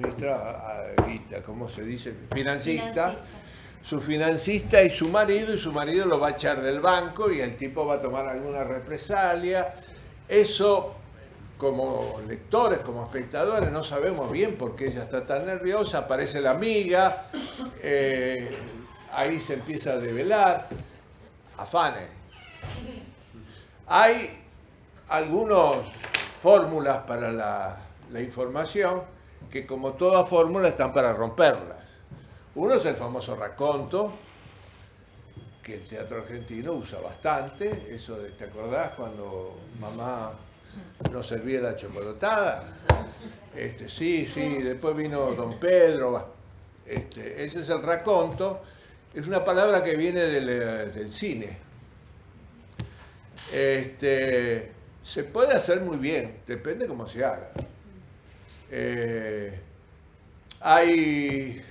administra Evita, ¿cómo se dice? Financista. Su financista y su marido lo va a echar del banco y el tipo va a tomar alguna represalia. Eso, como lectores, como espectadores, no sabemos bien por qué ella está tan nerviosa. Aparece la amiga, ahí se empieza a develar, afanes. Hay algunas fórmulas para la información que, como todas fórmulas, están para romperlas. Uno es el famoso raconto, que el teatro argentino usa bastante. Eso de, ¿te acordás cuando mamá nos servía la chocolatada? Sí, después vino Don Pedro. Ese es el raconto. Es una palabra que viene del cine. Se puede hacer muy bien, depende cómo se haga. Hay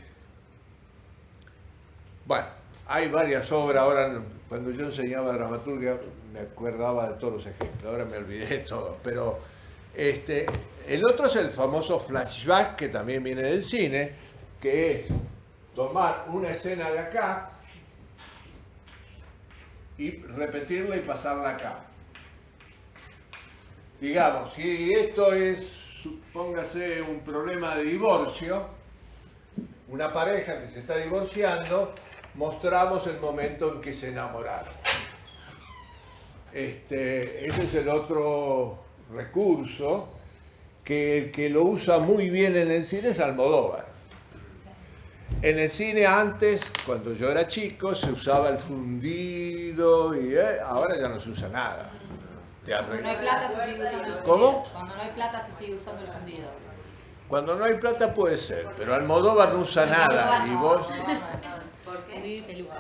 varias obras. Ahora, cuando yo enseñaba dramaturgia, me acordaba de todos los ejemplos. Ahora me olvidé de todos. Pero el otro es el famoso flashback, que también viene del cine, que es tomar una escena de acá y repetirla y pasarla acá. Digamos, si esto es, supóngase, un problema de divorcio, una pareja que se está divorciando, mostramos el momento en que se enamoraron. Ese es el otro recurso, que el que lo usa muy bien en el cine es Almodóvar. En el cine antes, cuando yo era chico, se usaba el fundido y ahora ya no se usa nada. Cuando no hay plata se sigue usando el fundido. ¿Cómo? Cuando no hay plata se sigue usando el fundido. Cuando no hay plata puede ser, pero Almodóvar no usa nada. ¿Y vos? ¿Por qué? Pelucas.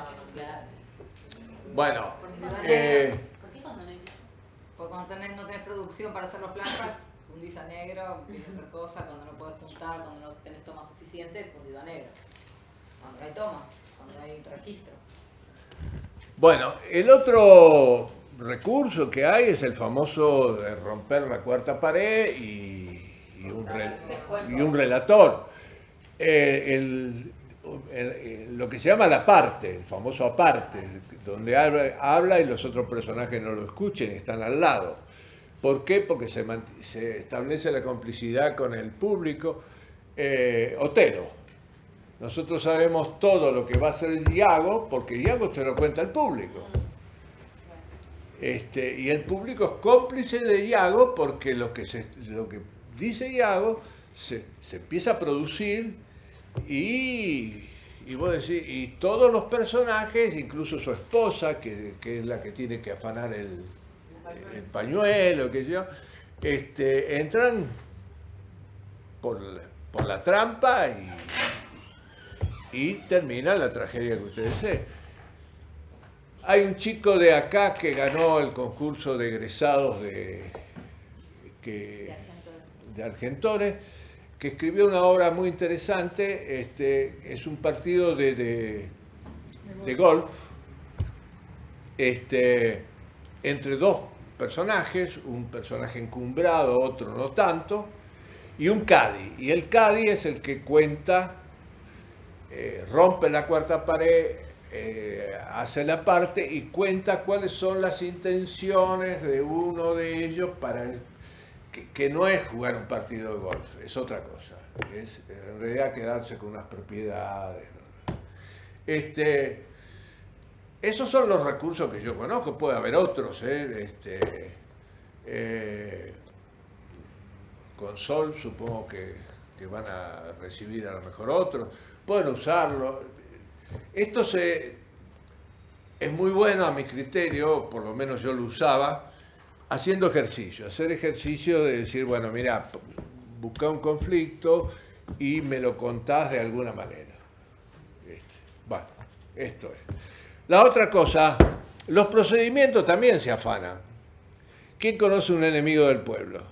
Bueno. ¿Por qué cuando no hay plata? Porque cuando no tenés producción para hacer los flashbacks, fundís a negro, viene otra cosa. Cuando no podés juntar, cuando no tenés toma suficiente, fundido a negro. Cuando no hay toma, cuando no hay registro. Bueno, el otro recurso que hay es el famoso de romper la cuarta pared y un relator. Lo que se llama la parte, el famoso aparte, donde habla y los otros personajes no lo escuchen y están al lado. ¿Por qué? Porque se establece la complicidad con el público. Otelo. Nosotros sabemos todo lo que va a hacer Iago, porque Iago te lo cuenta el público. Y el público es cómplice de Iago, porque lo que dice Iago se empieza a producir y vos decís, y todos los personajes, incluso su esposa, que es la que tiene que afanar el pañuelo, qué sé yo, entran por la trampa y termina la tragedia que ustedes saben. Hay un chico de acá que ganó el concurso de egresados de Argentores, que escribió una obra muy interesante. Es un partido de golf entre dos personajes, un personaje encumbrado, otro no tanto, y un caddy. Y el caddy es el que cuenta, rompe la cuarta pared, hace la parte y cuenta cuáles son las intenciones de uno de ellos para que no es jugar un partido de golf, es otra cosa, es en realidad quedarse con unas propiedades. Esos son los recursos que yo conozco, puede haber otros, con Sol supongo que van a recibir a lo mejor otros, pueden usarlo. Esto es muy bueno a mi criterio, por lo menos yo lo usaba, haciendo ejercicio, hacer ejercicio de decir, bueno, mira, busca un conflicto y me lo contás de alguna manera. Bueno, esto es. La otra cosa, los procedimientos también se afanan. ¿Quién conoce un enemigo del pueblo?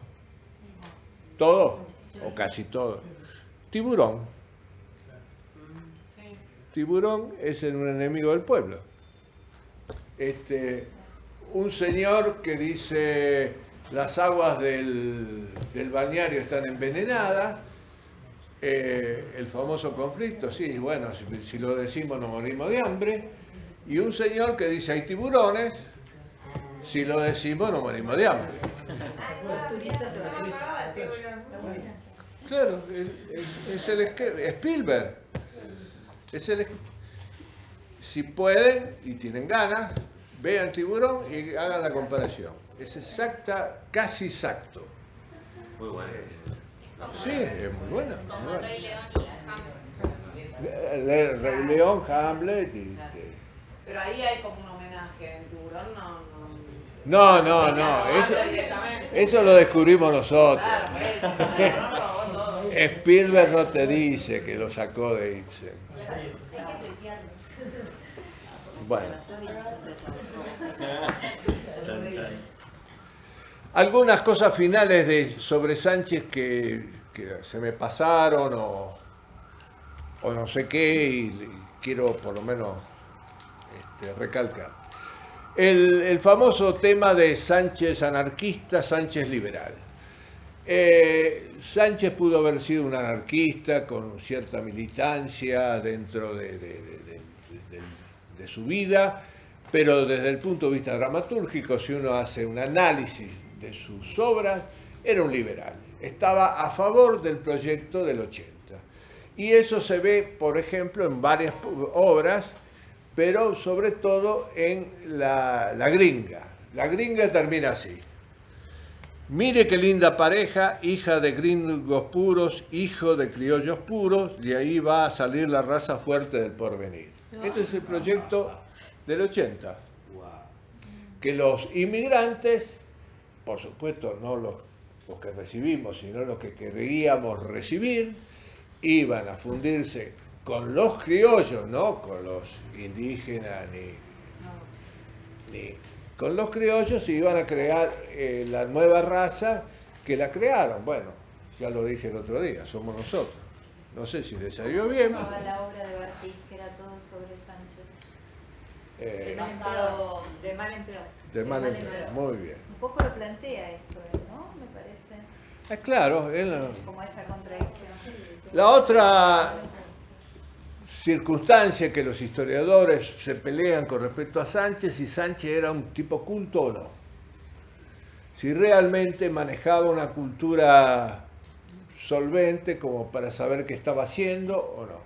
¿Todo? O casi todo. Tiburón. Tiburón es un enemigo del pueblo. Un señor que dice las aguas del balneario están envenenadas, el famoso conflicto, sí, bueno, si lo decimos nos morimos de hambre, y un señor que dice hay tiburones, si lo decimos nos morimos de hambre. Los turistas se van a ir. Claro, es el Spielberg. Si pueden y tienen ganas, vean Tiburón y hagan la comparación. Es casi exacto. Muy bueno. Sí, es muy buena. Como el Rey León y Hamlet. El Rey León, Hamlet y... Pero ahí hay como un homenaje, en Tiburón No, eso lo descubrimos nosotros. Claro, por eso, Tiburón robó todo. Spielberg no te dice que lo sacó de Ibsen. Bueno. Algunas cosas finales sobre Sánchez que se me pasaron o no sé qué y quiero por lo menos recalcar. El famoso tema de Sánchez anarquista, Sánchez liberal. Sánchez pudo haber sido un anarquista con cierta militancia dentro de su vida, pero desde el punto de vista dramatúrgico, si uno hace un análisis de sus obras, era un liberal. Estaba a favor del proyecto del 80. Y eso se ve, por ejemplo, en varias obras, pero sobre todo en la Gringa. La Gringa termina así. Mire qué linda pareja, hija de gringos puros, hijo de criollos puros, de ahí va a salir la raza fuerte del porvenir. Este es el proyecto del 80. Que los inmigrantes, por supuesto no los que recibimos, sino los que queríamos recibir, iban a fundirse con los criollos, no con los indígenas ni con los criollos, y iban a crear la nueva raza que la crearon. Bueno, ya lo dije el otro día, somos nosotros. No sé si les salió bien. La obra de Bartís, que era todo sobre Sánchez. De mal en peor. De mal en peor, muy bien. Un poco lo plantea esto, ¿no? Me parece. Claro, como esa contradicción. La otra circunstancia que los historiadores se pelean con respecto a Sánchez, si Sánchez era un tipo culto o no. Si realmente manejaba una cultura solvente como para saber qué estaba haciendo o no.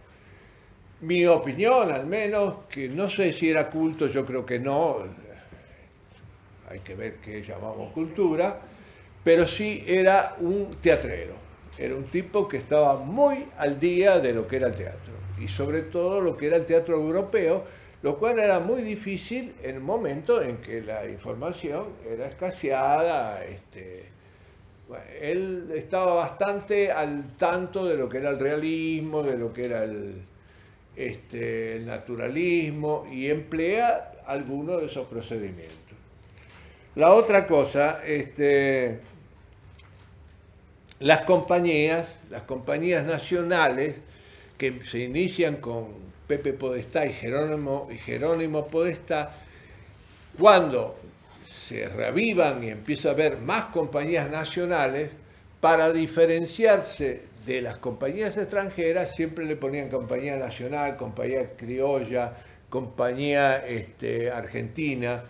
Mi opinión, al menos, que no sé si era culto, yo creo que no, hay que ver qué llamamos cultura, pero sí era un teatrero, era un tipo que estaba muy al día de lo que era el teatro, y sobre todo lo que era el teatro europeo, lo cual era muy difícil en el momento en que la información era escaseada. Bueno, él estaba bastante al tanto de lo que era el realismo, de lo que era el naturalismo, y emplea algunos de esos procedimientos. La otra cosa, las compañías nacionales que se inician con Pepe Podestá y Jerónimo Podestá, cuando se reavivan y empieza a haber más compañías nacionales, para diferenciarse de las compañías extranjeras, siempre le ponían compañía nacional, compañía criolla, compañía argentina,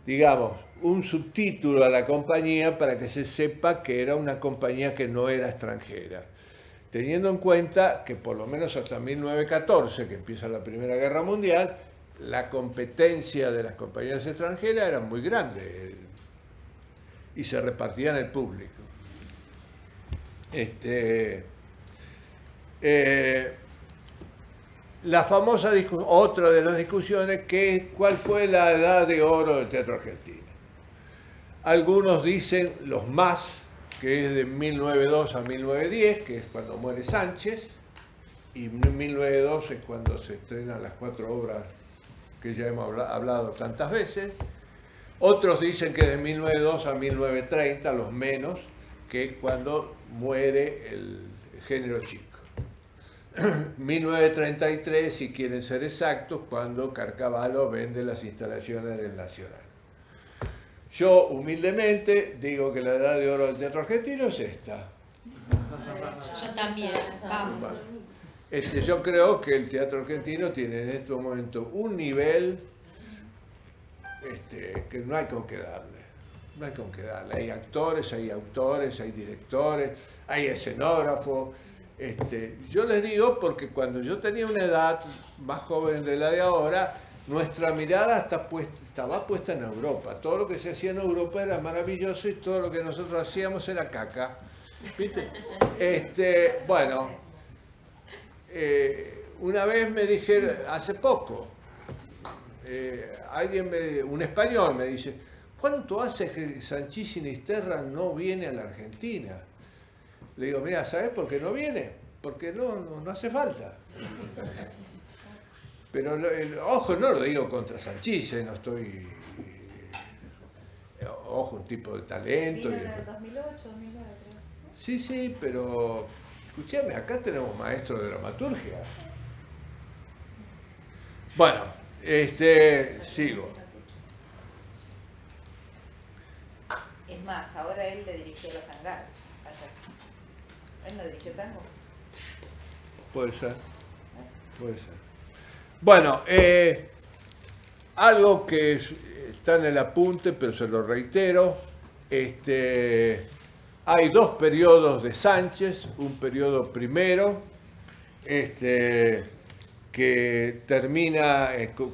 digamos, un subtítulo a la compañía para que se sepa que era una compañía que no era extranjera. Teniendo en cuenta que por lo menos hasta 1914, que empieza la Primera Guerra Mundial, la competencia de las compañías extranjeras era muy grande y se repartían el público. La famosa otra de las discusiones, que es cuál fue la edad de oro del teatro argentino. Algunos dicen los más, que es de 1902 a 1910, que es cuando muere Sánchez, y en 1902 es cuando se estrenan las 4 obras que ya hemos hablado tantas veces. Otros dicen que de 1902 a 1930, los menos, que es cuando muere el género chico. 1933, si quieren ser exactos, cuando Carcavalo vende las instalaciones del Nacional. Yo humildemente digo que la edad de oro del teatro argentino es esta, Yo también, vamos. Bueno, yo creo que el teatro argentino tiene en este momento un nivel que no hay con qué darle. No hay con qué darle. Hay actores, hay autores, hay directores, hay escenógrafos. Yo les digo porque cuando yo tenía una edad más joven de la de ahora, nuestra mirada estaba puesta en Europa. Todo lo que se hacía en Europa era maravilloso y todo lo que nosotros hacíamos era caca. ¿Viste? Bueno, una vez me dijeron, hace poco, un español me dice, ¿cuánto hace que Sanchís Sinisterra no viene a la Argentina? Le digo, mira, ¿sabes por qué no viene? Porque no hace falta. Pero, ojo, no lo digo contra Sanchís, no estoy... Ojo, un tipo de talento. Vino en el 2008, 2009, creo. Sí, pero... Escuchame, acá tenemos maestro de dramaturgia. Bueno, sigo. Es más, ahora él le dirigió La Sangara. ¿Él no dirigió tango? Puede ser. Bueno, algo que está en el apunte, pero se lo reitero. Hay dos periodos de Sánchez, un periodo primero, que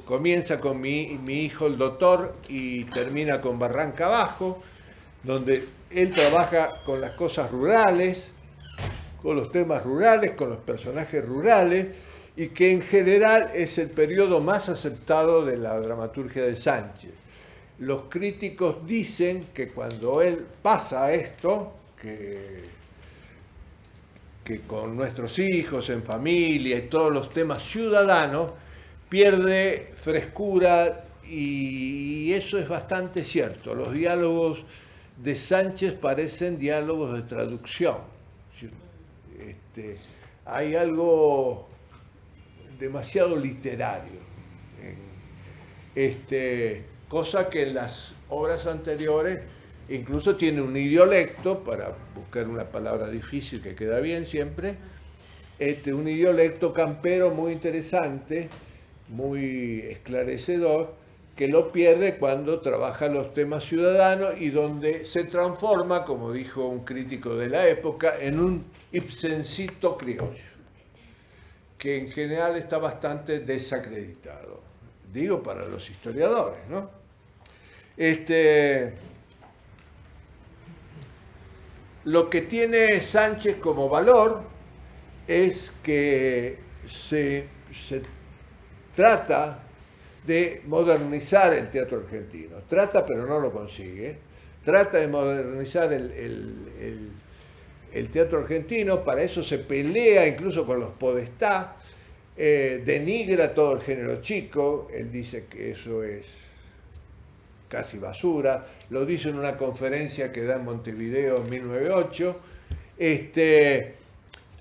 comienza con mi hijo el doctor y termina con Barranca Abajo, donde él trabaja con las cosas rurales, con los temas rurales, con los personajes rurales, y que en general es el periodo más aceptado de la dramaturgia de Sánchez. Los críticos dicen que cuando él pasa esto, que con nuestros hijos, en familia y todos los temas ciudadanos, pierde frescura, y eso es bastante cierto. Los diálogos de Sánchez parecen diálogos de traducción. Hay algo demasiado literario, cosa que en las obras anteriores incluso tiene un idiolecto, para buscar una palabra difícil que queda bien siempre, un idiolecto campero muy interesante, muy esclarecedor, que lo pierde cuando trabaja los temas ciudadanos y donde se transforma, como dijo un crítico de la época, en un Ibsencito criollo, que en general está bastante desacreditado. Digo para los historiadores, ¿no? Lo que tiene Sánchez como valor es que se trata de modernizar el teatro argentino. Trata, pero no lo consigue. Trata de modernizar el teatro argentino, para eso se pelea incluso con los podestá, denigra todo el género chico, él dice que eso es casi basura, lo dice en una conferencia que da en Montevideo en 1908,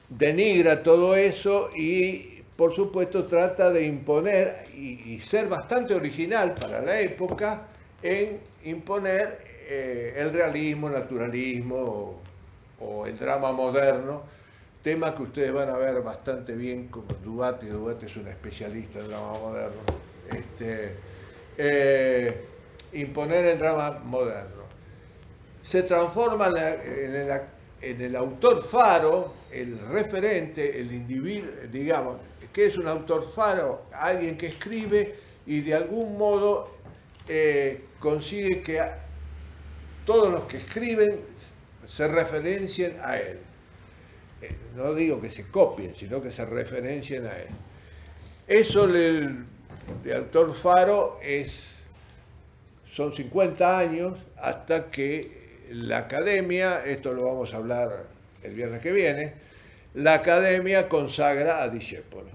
denigra todo eso y por supuesto trata de imponer y ser bastante original para la época en imponer el realismo, naturalismo o el drama moderno, tema que ustedes van a ver bastante bien con Duarte. Duarte es un especialista en drama moderno. Imponer el drama moderno. Se transforma en el autor faro, el referente, el individuo, digamos, que es un autor faro, alguien que escribe y de algún modo consigue que todos los que escriben se referencien a él. No digo que se copien, sino que se referencien a él. Eso de autor faro son 50 años hasta que la Academia, esto lo vamos a hablar el viernes que viene, la Academia consagra a Discépolo.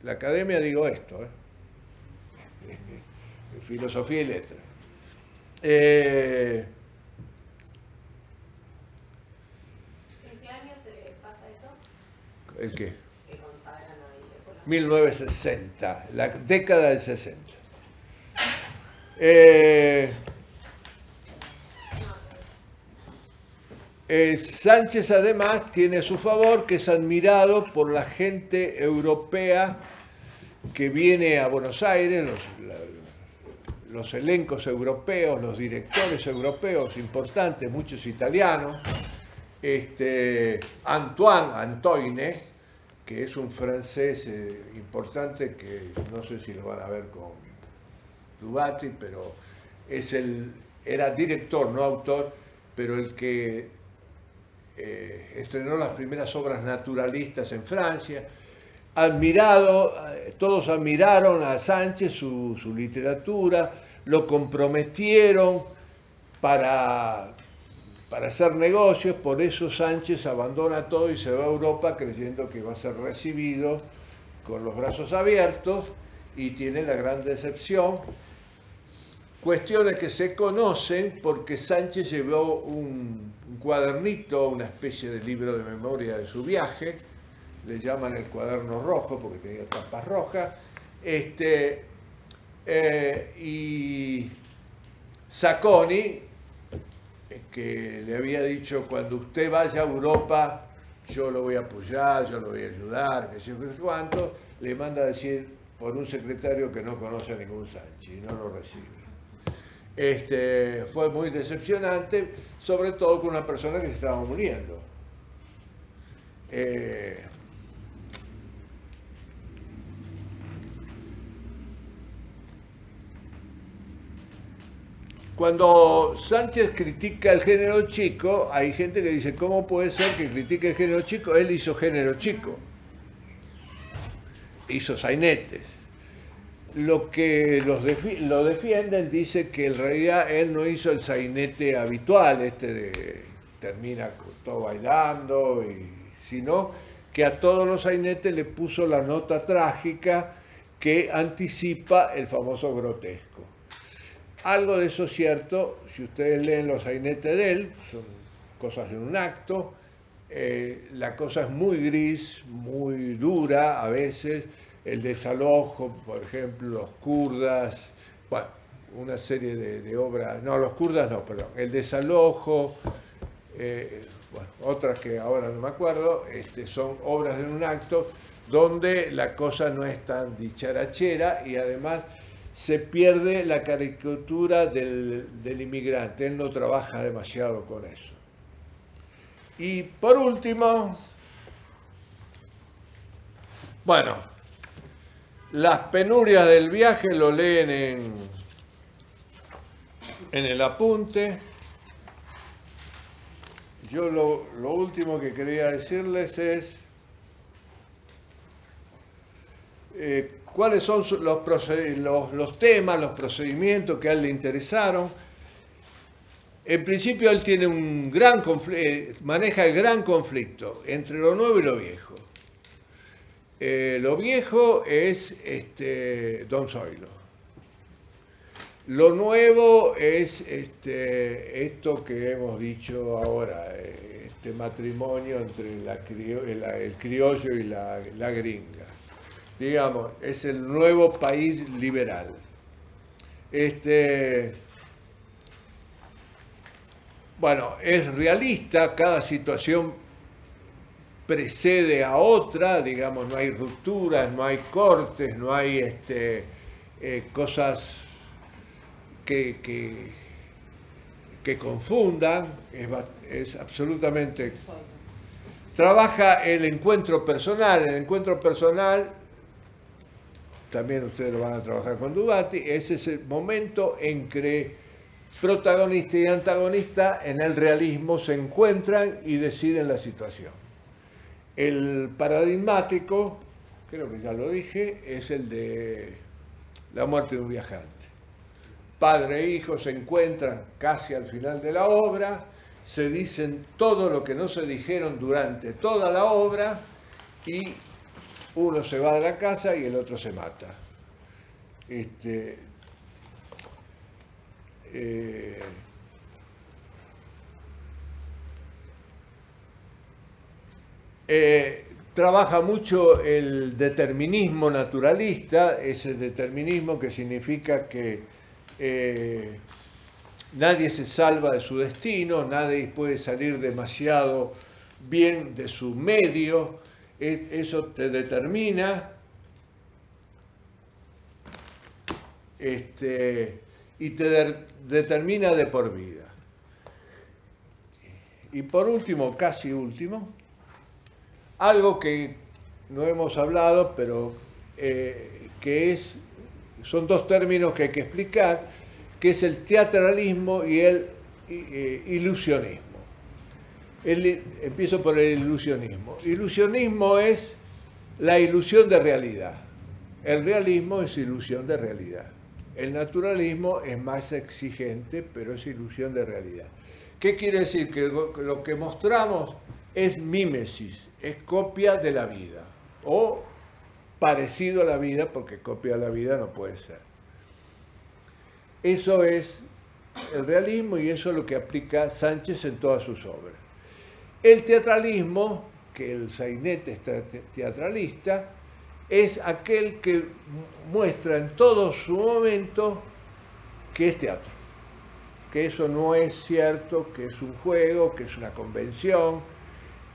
La Academia, digo esto, filosofía y letras. ¿En qué año se pasa eso? ¿El qué? Que consagran a Discépolo. 1960, la década del 60. Sánchez además tiene a su favor que es admirado por la gente europea que viene a Buenos Aires, los elencos europeos, los directores europeos importantes, muchos italianos, Antoine, que es un francés importante que no sé si lo van a ver con Dubati, pero era director, no autor, pero el que estrenó las primeras obras naturalistas en Francia. Admirado, todos admiraron a Sánchez, su literatura, lo comprometieron para hacer negocios, por eso Sánchez abandona todo y se va a Europa creyendo que va a ser recibido con los brazos abiertos y tiene la gran decepción. Cuestiones que se conocen porque Sánchez llevó un cuadernito, una especie de libro de memoria de su viaje, le llaman el cuaderno rojo porque tenía tapas rojas, y Sacconi, que le había dicho, cuando usted vaya a Europa, yo lo voy a apoyar, yo lo voy a ayudar, que sé cuánto, le manda a decir por un secretario que no conoce a ningún Sánchez y no lo recibe. Fue muy decepcionante, sobre todo con una persona que se estaba muriendo. Cuando Sánchez critica el género chico, hay gente que dice, ¿cómo puede ser que critique el género chico? Él hizo género chico, hizo sainetes. Lo que lo defienden dice que en realidad él no hizo el sainete habitual, termina todo bailando, sino que a todos los sainetes le puso la nota trágica que anticipa el famoso grotesco. Algo de eso es cierto, si ustedes leen los sainetes de él, son cosas en un acto, la cosa es muy gris, muy dura a veces, el desalojo, por ejemplo, los kurdas, bueno, una serie de obras, no, los kurdas no, perdón, el desalojo, bueno, otras que ahora no me acuerdo, son obras en un acto donde la cosa no es tan dicharachera y además se pierde la caricatura del inmigrante, él no trabaja demasiado con eso. Y por último, bueno, las penurias del viaje lo leen en el apunte. Yo lo último que quería decirles es cuáles son los temas, los procedimientos que a él le interesaron. En principio él tiene un gran maneja el gran conflicto entre lo nuevo y lo viejo. Lo viejo es Don Zoilo. Lo nuevo es esto que hemos dicho ahora, este matrimonio entre el criollo y la gringa. Digamos, es el nuevo país liberal. Bueno, es realista, cada situación precede a otra, digamos, no hay rupturas, no hay cortes, no hay cosas que confundan, es absolutamente... Trabaja el encuentro personal también ustedes lo van a trabajar con Dubati, ese es el momento en que protagonista y antagonista en el realismo se encuentran y deciden la situación. El paradigmático, creo que ya lo dije, es el de la muerte de un viajante. Padre e hijo se encuentran casi al final de la obra, se dicen todo lo que no se dijeron durante toda la obra y uno se va de la casa y el otro se mata. Trabaja mucho el determinismo naturalista, ese determinismo que significa que nadie se salva de su destino, nadie puede salir demasiado bien de su medio, eso te determina, y te determina de por vida. Y por último, casi último, algo que no hemos hablado, pero son dos términos que hay que explicar, que es el teatralismo y el ilusionismo. Empiezo por el ilusionismo. Ilusionismo es la ilusión de realidad. El realismo es ilusión de realidad. El naturalismo es más exigente, pero es ilusión de realidad. ¿Qué quiere decir? Que lo que mostramos es mímesis, es copia de la vida, o parecido a la vida, porque copia de la vida no puede ser. Eso es el realismo y eso es lo que aplica Sánchez en todas sus obras. El teatralismo, que el sainete es teatralista, es aquel que muestra en todo su momento que es teatro, que eso no es cierto, que es un juego, que es una convención,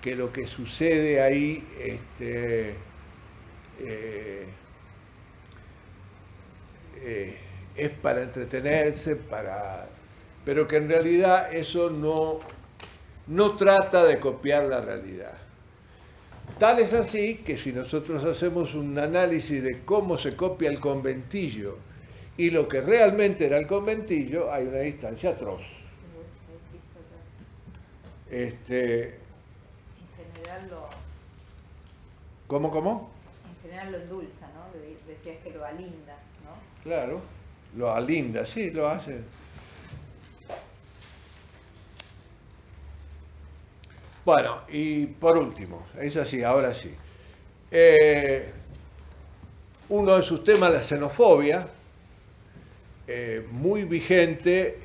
que lo que sucede ahí es para entretenerse, pero que en realidad eso no trata de copiar la realidad. Tal es así que si nosotros hacemos un análisis de cómo se copia el conventillo y lo que realmente era el conventillo, hay una distancia atroz. En general ¿Cómo? En general lo endulza, ¿no? Decías que lo alinda, ¿no? Claro, lo alinda, sí, lo hace. Bueno, y por último, es así, ahora sí. Uno de sus temas, la xenofobia, muy vigente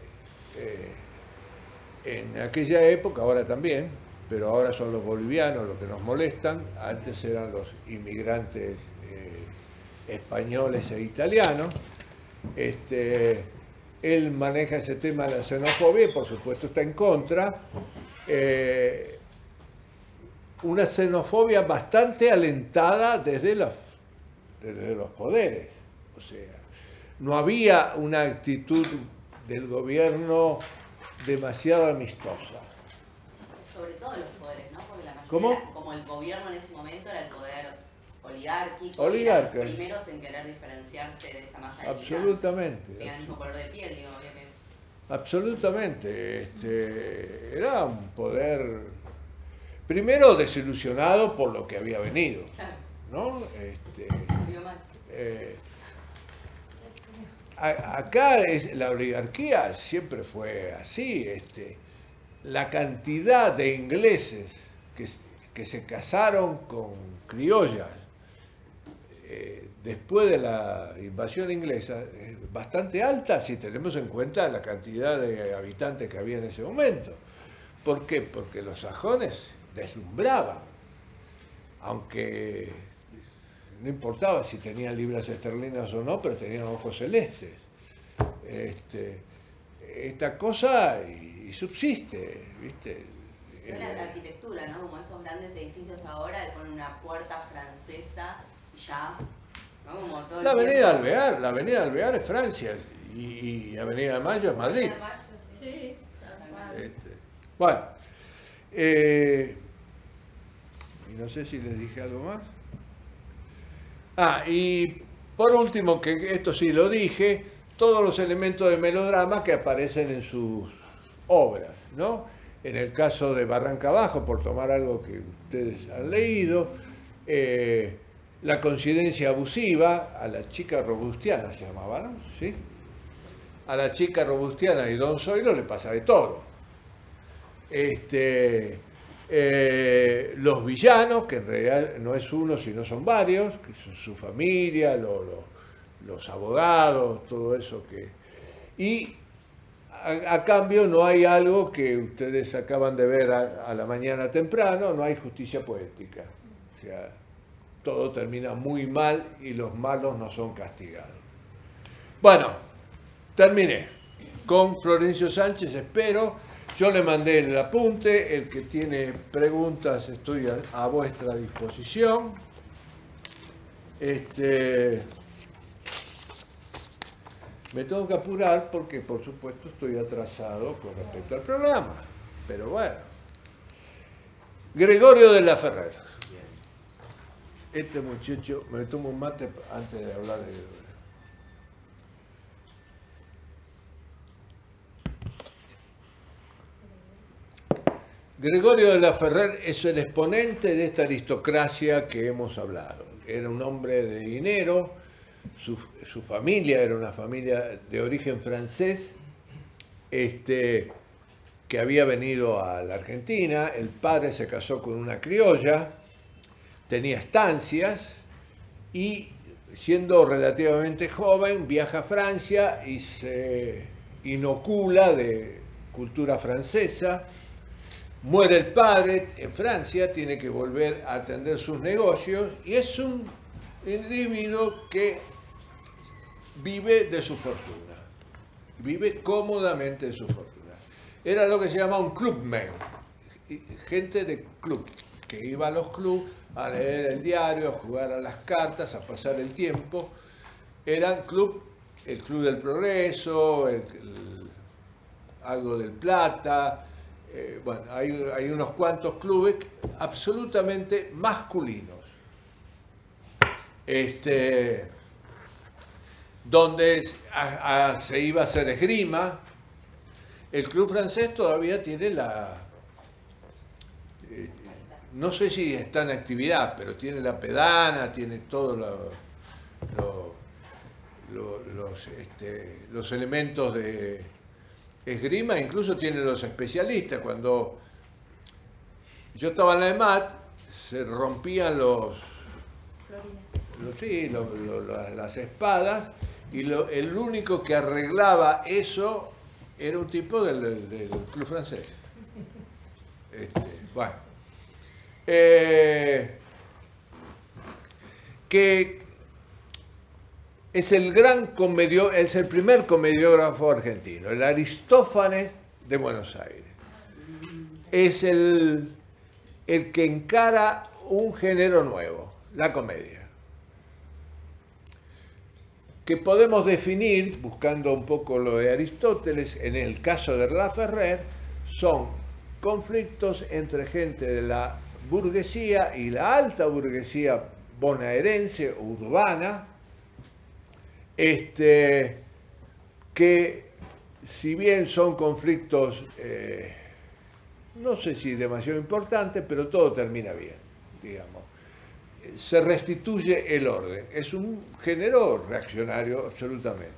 en aquella época, ahora también, pero ahora son los bolivianos los que nos molestan, antes eran los inmigrantes españoles e italianos. Él maneja ese tema de la xenofobia y por supuesto está en contra. Una xenofobia bastante alentada desde los poderes. O sea, no había una actitud del gobierno demasiado amistosa. Sobre todo los poderes, ¿no? Porque la mayoría, ¿Cómo? como el gobierno en ese momento era el poder oligárquico, Oligárquico. Y eran los primeros en querer diferenciarse de esa masa de Absolutamente. tenían el mismo color de piel, digo, había que... Absolutamente. Era un poder, primero desilusionado por lo que había venido, Claro, ¿no? digo mal. Acá la oligarquía siempre fue así. La cantidad de ingleses que se casaron con criollas después de la invasión inglesa es bastante alta si tenemos en cuenta la cantidad de habitantes que había en ese momento. ¿Por qué? Porque los sajones deslumbraban, aunque no importaba si tenían libras esterlinas o no, pero tenían ojos celestes. Esta cosa y subsiste, ¿viste? La arquitectura, ¿no? Como esos grandes edificios ahora, le ponen una puerta francesa y ya, ¿no? Como todo La avenida Alvear es Francia y Avenida de Mayo es Madrid. Sí. Bueno, y no sé si les dije algo más. Y por último, que esto sí lo dije, todos los elementos de melodrama que aparecen en sus obras, ¿no? En el caso de Barranca Abajo, por tomar algo que ustedes han leído, la coincidencia abusiva, a la chica robustiana se llamaba, ¿no? ¿Sí? A la chica robustiana y Don Zoilo le pasa de todo. Los villanos, que en realidad no es uno, sino son varios, que son su familia, los abogados, todo eso que... Y a cambio no hay algo que ustedes acaban de ver a la mañana temprano, no hay justicia poética. O sea, todo termina muy mal y los malos no son castigados. Bueno, terminé. con Florencio Sánchez, espero. Yo le mandé el apunte, el que tiene preguntas estoy a vuestra disposición. Me tengo que apurar porque, por supuesto, estoy atrasado con respecto al programa. Pero bueno. Gregorio de la Ferrer. Este muchacho, me tomo un mate antes de hablar de... Gregorio de la Ferrer es el exponente de esta aristocracia que hemos hablado. Era un hombre de dinero, su familia era una familia de origen francés, que había venido a la Argentina. El padre se casó con una criolla, tenía estancias y, siendo relativamente joven, viaja a Francia y se inocula de cultura francesa. Muere el padre en Francia, tiene que volver a atender sus negocios y es un individuo que vive de su fortuna, vive cómodamente de su fortuna. Era lo que se llama un clubman, gente de club, que iba a los clubes a leer el diario, a jugar a las cartas, a pasar el tiempo. Eran el Club del Progreso, algo del Plata. Bueno, hay unos cuantos clubes absolutamente masculinos, donde se iba a hacer esgrima. El club francés todavía tiene no sé si está en actividad, pero tiene la pedana, tiene todos los elementos de esgrima, incluso tiene los especialistas. Cuando yo estaba en la EMAT, se rompían las espadas y el único que arreglaba eso era un tipo del club francés. Bueno, que es el es el primer comediógrafo argentino, el Aristófanes de Buenos Aires. Es el que encara un género nuevo, la comedia, que podemos definir, buscando un poco lo de Aristóteles, en el caso de La Ferrer, son conflictos entre gente de la burguesía y la alta burguesía bonaerense o urbana, que si bien son conflictos, no sé si demasiado importantes, pero todo termina bien, digamos. Se restituye el orden. Es un género reaccionario absolutamente,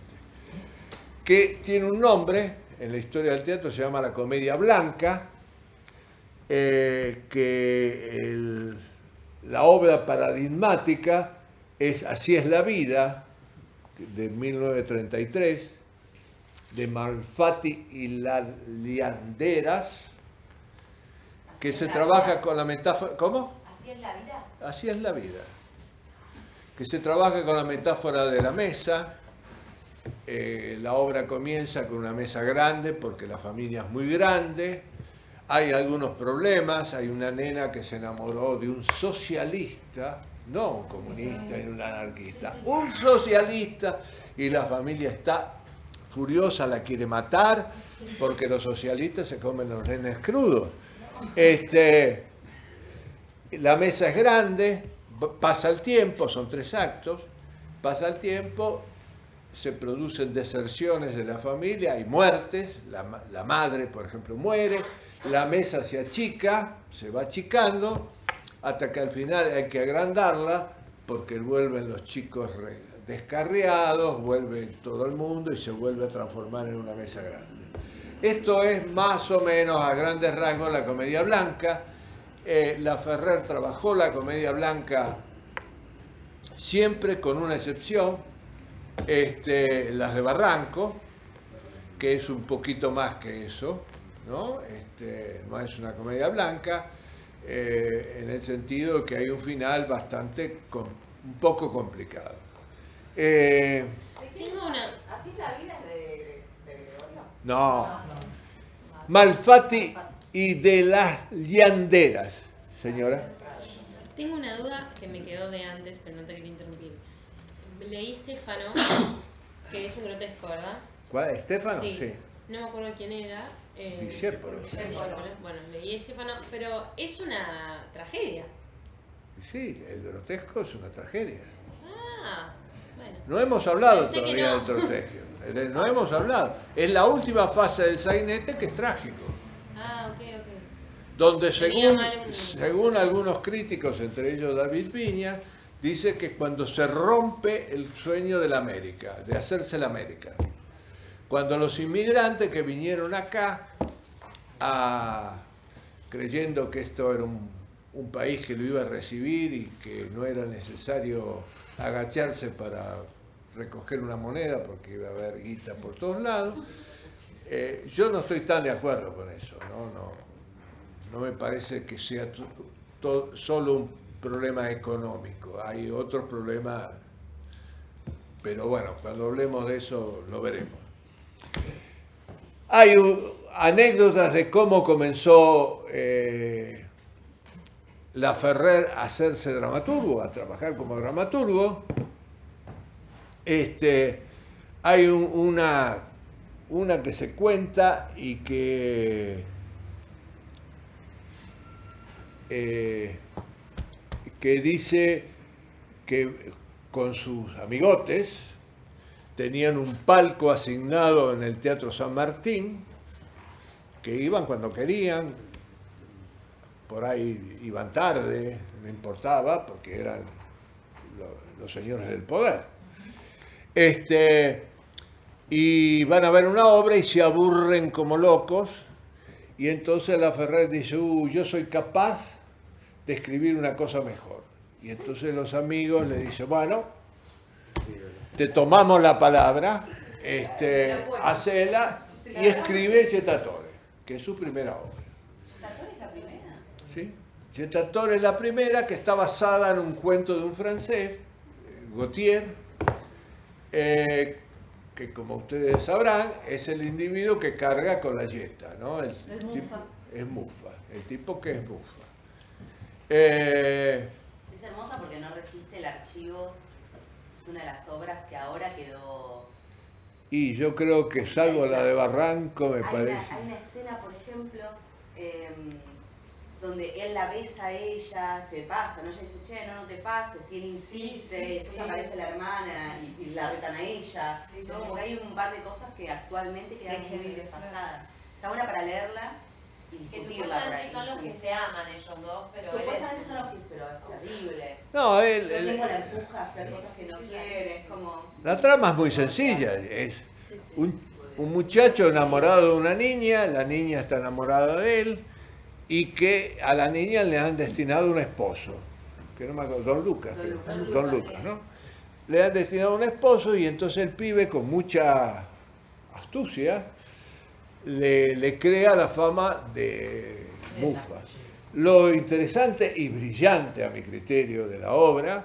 que tiene un nombre, en la historia del teatro se llama la comedia blanca, la obra paradigmática es Así es la vida, de 1933, de Malfatti y Lianderas, que se trabaja con la metáfora... ¿Cómo? ¿Así es la vida? Así es la vida. Que se trabaja con la metáfora de la mesa. La obra comienza con una mesa grande porque la familia es muy grande. Hay algunos problemas. Hay una nena que se enamoró de un socialista, no un comunista ni un anarquista, un socialista, y la familia está furiosa, la quiere matar porque los socialistas se comen los nenes crudos. La mesa es grande, pasa el tiempo, son 3 actos, pasa el tiempo, se producen deserciones de la familia, hay muertes, la madre, por ejemplo, muere, la mesa se achica, se va achicando, hasta que al final hay que agrandarla, porque vuelven los chicos descarriados, vuelve todo el mundo y se vuelve a transformar en una mesa grande. Esto es más o menos a grandes rasgos la comedia blanca. La Ferrer trabajó la comedia blanca siempre con una excepción, las de Barranco, que es un poquito más que eso, ¿no? No es una comedia blanca, en el sentido que hay un final bastante, un poco complicado. Tengo una... ¿Así es la vida de Gregorio? No. Malfatti y de las Lianderas, señora. Tengo una duda que me quedó de antes, pero no te quería interrumpir. Leí Stefano, que es un grotesco, ¿verdad? ¿Cuál? ¿Estefano? Sí. No me acuerdo quién era. Discépolo. Bueno, leí Stefano, pero es una tragedia. Sí, el grotesco es una tragedia. Ah, bueno. No hemos hablado Pensé que todavía no. del trotesco. No hemos hablado. Es la última fase del sainete que es trágico. Ah, ok. Donde Tenía mal un- según algunos críticos, entre ellos David Viña, dice que cuando se rompe el sueño de la América, de hacerse la América. Cuando los inmigrantes que vinieron acá, creyendo que esto era un país que lo iba a recibir y que no era necesario agacharse para recoger una moneda porque iba a haber guita por todos lados, yo no estoy tan de acuerdo con eso, no me parece que sea solo un problema económico, hay otros problemas, pero bueno, cuando hablemos de eso lo veremos. Hay anécdotas de cómo comenzó Laferrer a hacerse dramaturgo, a trabajar como dramaturgo. Hay una que se cuenta y que dice que con sus amigotes tenían un palco asignado en el Teatro San Martín, que iban cuando querían, por ahí iban tarde, no importaba, porque eran los señores del poder. Y van a ver una obra y se aburren como locos, y entonces Laferrer dice, yo soy capaz de escribir una cosa mejor. Y entonces los amigos le dicen, bueno, te tomamos la palabra, hacela y escribe Jettatore, que es su primera obra. ¿Jettatore es la primera? ¿Sí? Jettatore es la primera, que está basada en un cuento de un francés, Gautier, que como ustedes sabrán, es el individuo que carga con la yeta, ¿no? Es Mufa, el tipo que es Mufa. Es hermosa porque no resiste el archivo, es una de las obras que ahora quedó... Y yo creo que salvo la de Barranco, me parece... Hay una escena, por ejemplo, donde él la besa a ella, se pasa, ¿no? Ella dice, che, no te pases, y él insiste, después aparece la hermana y la retan a ella. ¿No? Como que hay un par de cosas que actualmente quedan muy desfasadas. Está buena para leerla y Que discutirla por ahí. supuestamente son los que se aman ellos dos, pero Supuestamente son los que, pero es terrible. No, Todo el tiempo la empuja a hacer cosas que no quiere, es como... la trama es muy sencilla, es un muchacho enamorado de una niña, la niña está enamorada de él, y que a la niña le han destinado un esposo, que no me acuerdo, Don Lucas, ¿no? Le han destinado un esposo y entonces el pibe con mucha astucia le crea la fama de Mufa. Lo interesante y brillante a mi criterio de la obra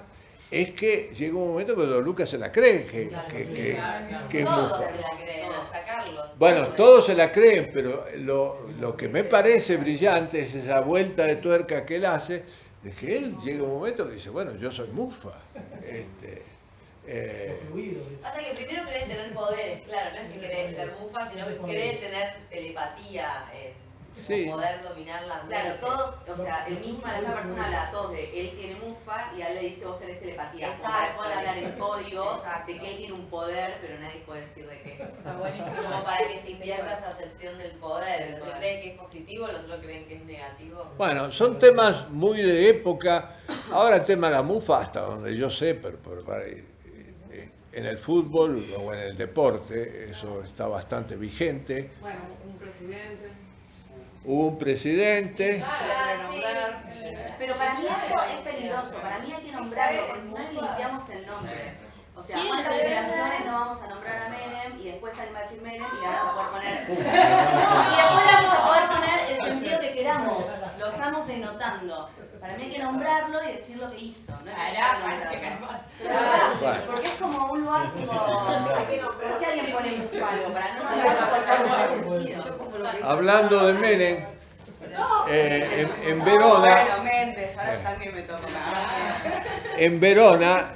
es que llega un momento que Don Lucas se la cree que es todos Mufa. se la creen, hasta Carlos. Bueno, todos se la creen, pero lo que me parece brillante es esa vuelta de tuerca que él hace, de que él llega un momento que dice, bueno, yo soy Mufa. Pasa que primero querés tener poderes, claro, no es que querés ser mufa, sino que querés tener telepatía, Sí. poder dominar la mente. Claro, todos, o sea, la misma persona habla a todos de él tiene mufa y a él le dice vos tenés telepatía. Exacto. Para poder hablar en código Exacto. de que él tiene un poder, pero nadie puede decir de qué. Está buenísimo. Como para que se invierta esa acepción del poder. Los que creen que es positivo, los otros creen que es negativo. Bueno, son temas muy de época. Ahora el tema de la Mufa, hasta donde yo sé, pero en el fútbol o en el deporte, eso está bastante vigente. Bueno, un presidente. Hubo un presidente. Pero para mí eso es peligroso, para mí hay que nombrarlo, porque si no le limpiamos el nombre. O sea, ¿cuántas generaciones no vamos a nombrar a Menem y después alguien va a decir Menem y le vamos a poder poner... Y después le vamos a poder poner el sentido que queramos. lo estamos denotando. Para mí hay que nombrarlo y decir lo que hizo, ¿no? Bueno. Porque es como un lugar tipo... ¿Por qué alguien pone Búfalo? Para no nombrarlo. Hablando de Menem, en Verona, Bueno, Méndez, ahora también me toca. en Verona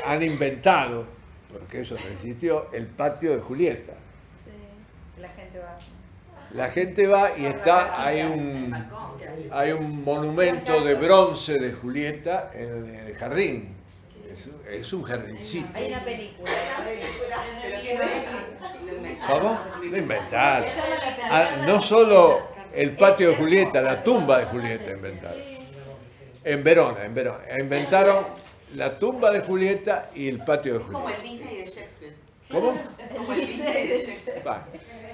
han inventado, porque eso no existió, el patio de Julieta. Sí, la gente va. La gente va y está, hay un monumento de bronce de Julieta en el jardín. Es un jardincito. Hay una película. Pero que no es... ¿Cómo? No inventar. No solo el patio de Julieta, la tumba de Julieta inventaron. En Verona. Inventaron la tumba de Julieta y el patio de Como el Julieta. Disney de Shakespeare. ¿Cómo? Como el Disney de Shakespeare. Va.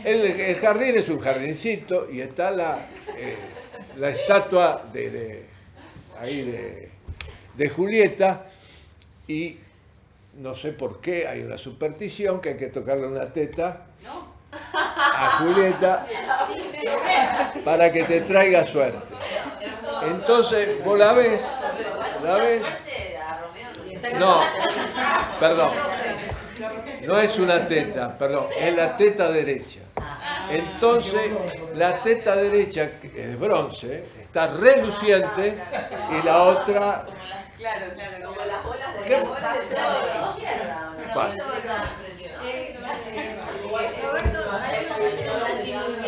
El jardín es un jardincito y está la estatua de Julieta, y no sé por qué hay una superstición que hay que tocarle una teta a Julieta para que te traiga suerte. Entonces vos la ves, no, perdón, no es una teta, perdón, es la teta derecha. Entonces la teta derecha, que es bronce, está reluciente, y la otra... Claro. Como las bolas de ¿Qué? las bolas del lado de la izquierda. Vale. Roberto,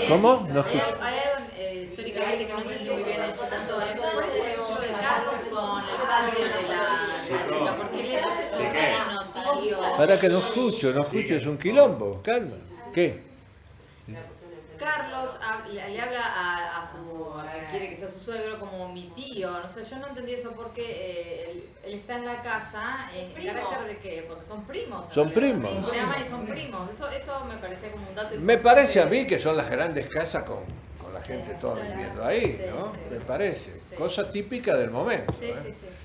¿Cómo? No hay algo históricamente que no entendí muy bien el Yetatore. Por ejemplo, de Carlos con el padre de la chica, porque él es sobrino, tío. Para que no escucho, es un quilombo, calma. ¿Qué? Carlos le habla a que quiere que sea su suegro como mi tío, no sé, yo no entendí eso porque él está en la casa en carácter de que, porque son primos. Son primos. Se aman y son primos, eso me parecía como un dato. Me parece a mí que son las grandes casas con la gente toda viviendo ahí, ¿no? Me parece. Cosa típica del momento. Sí.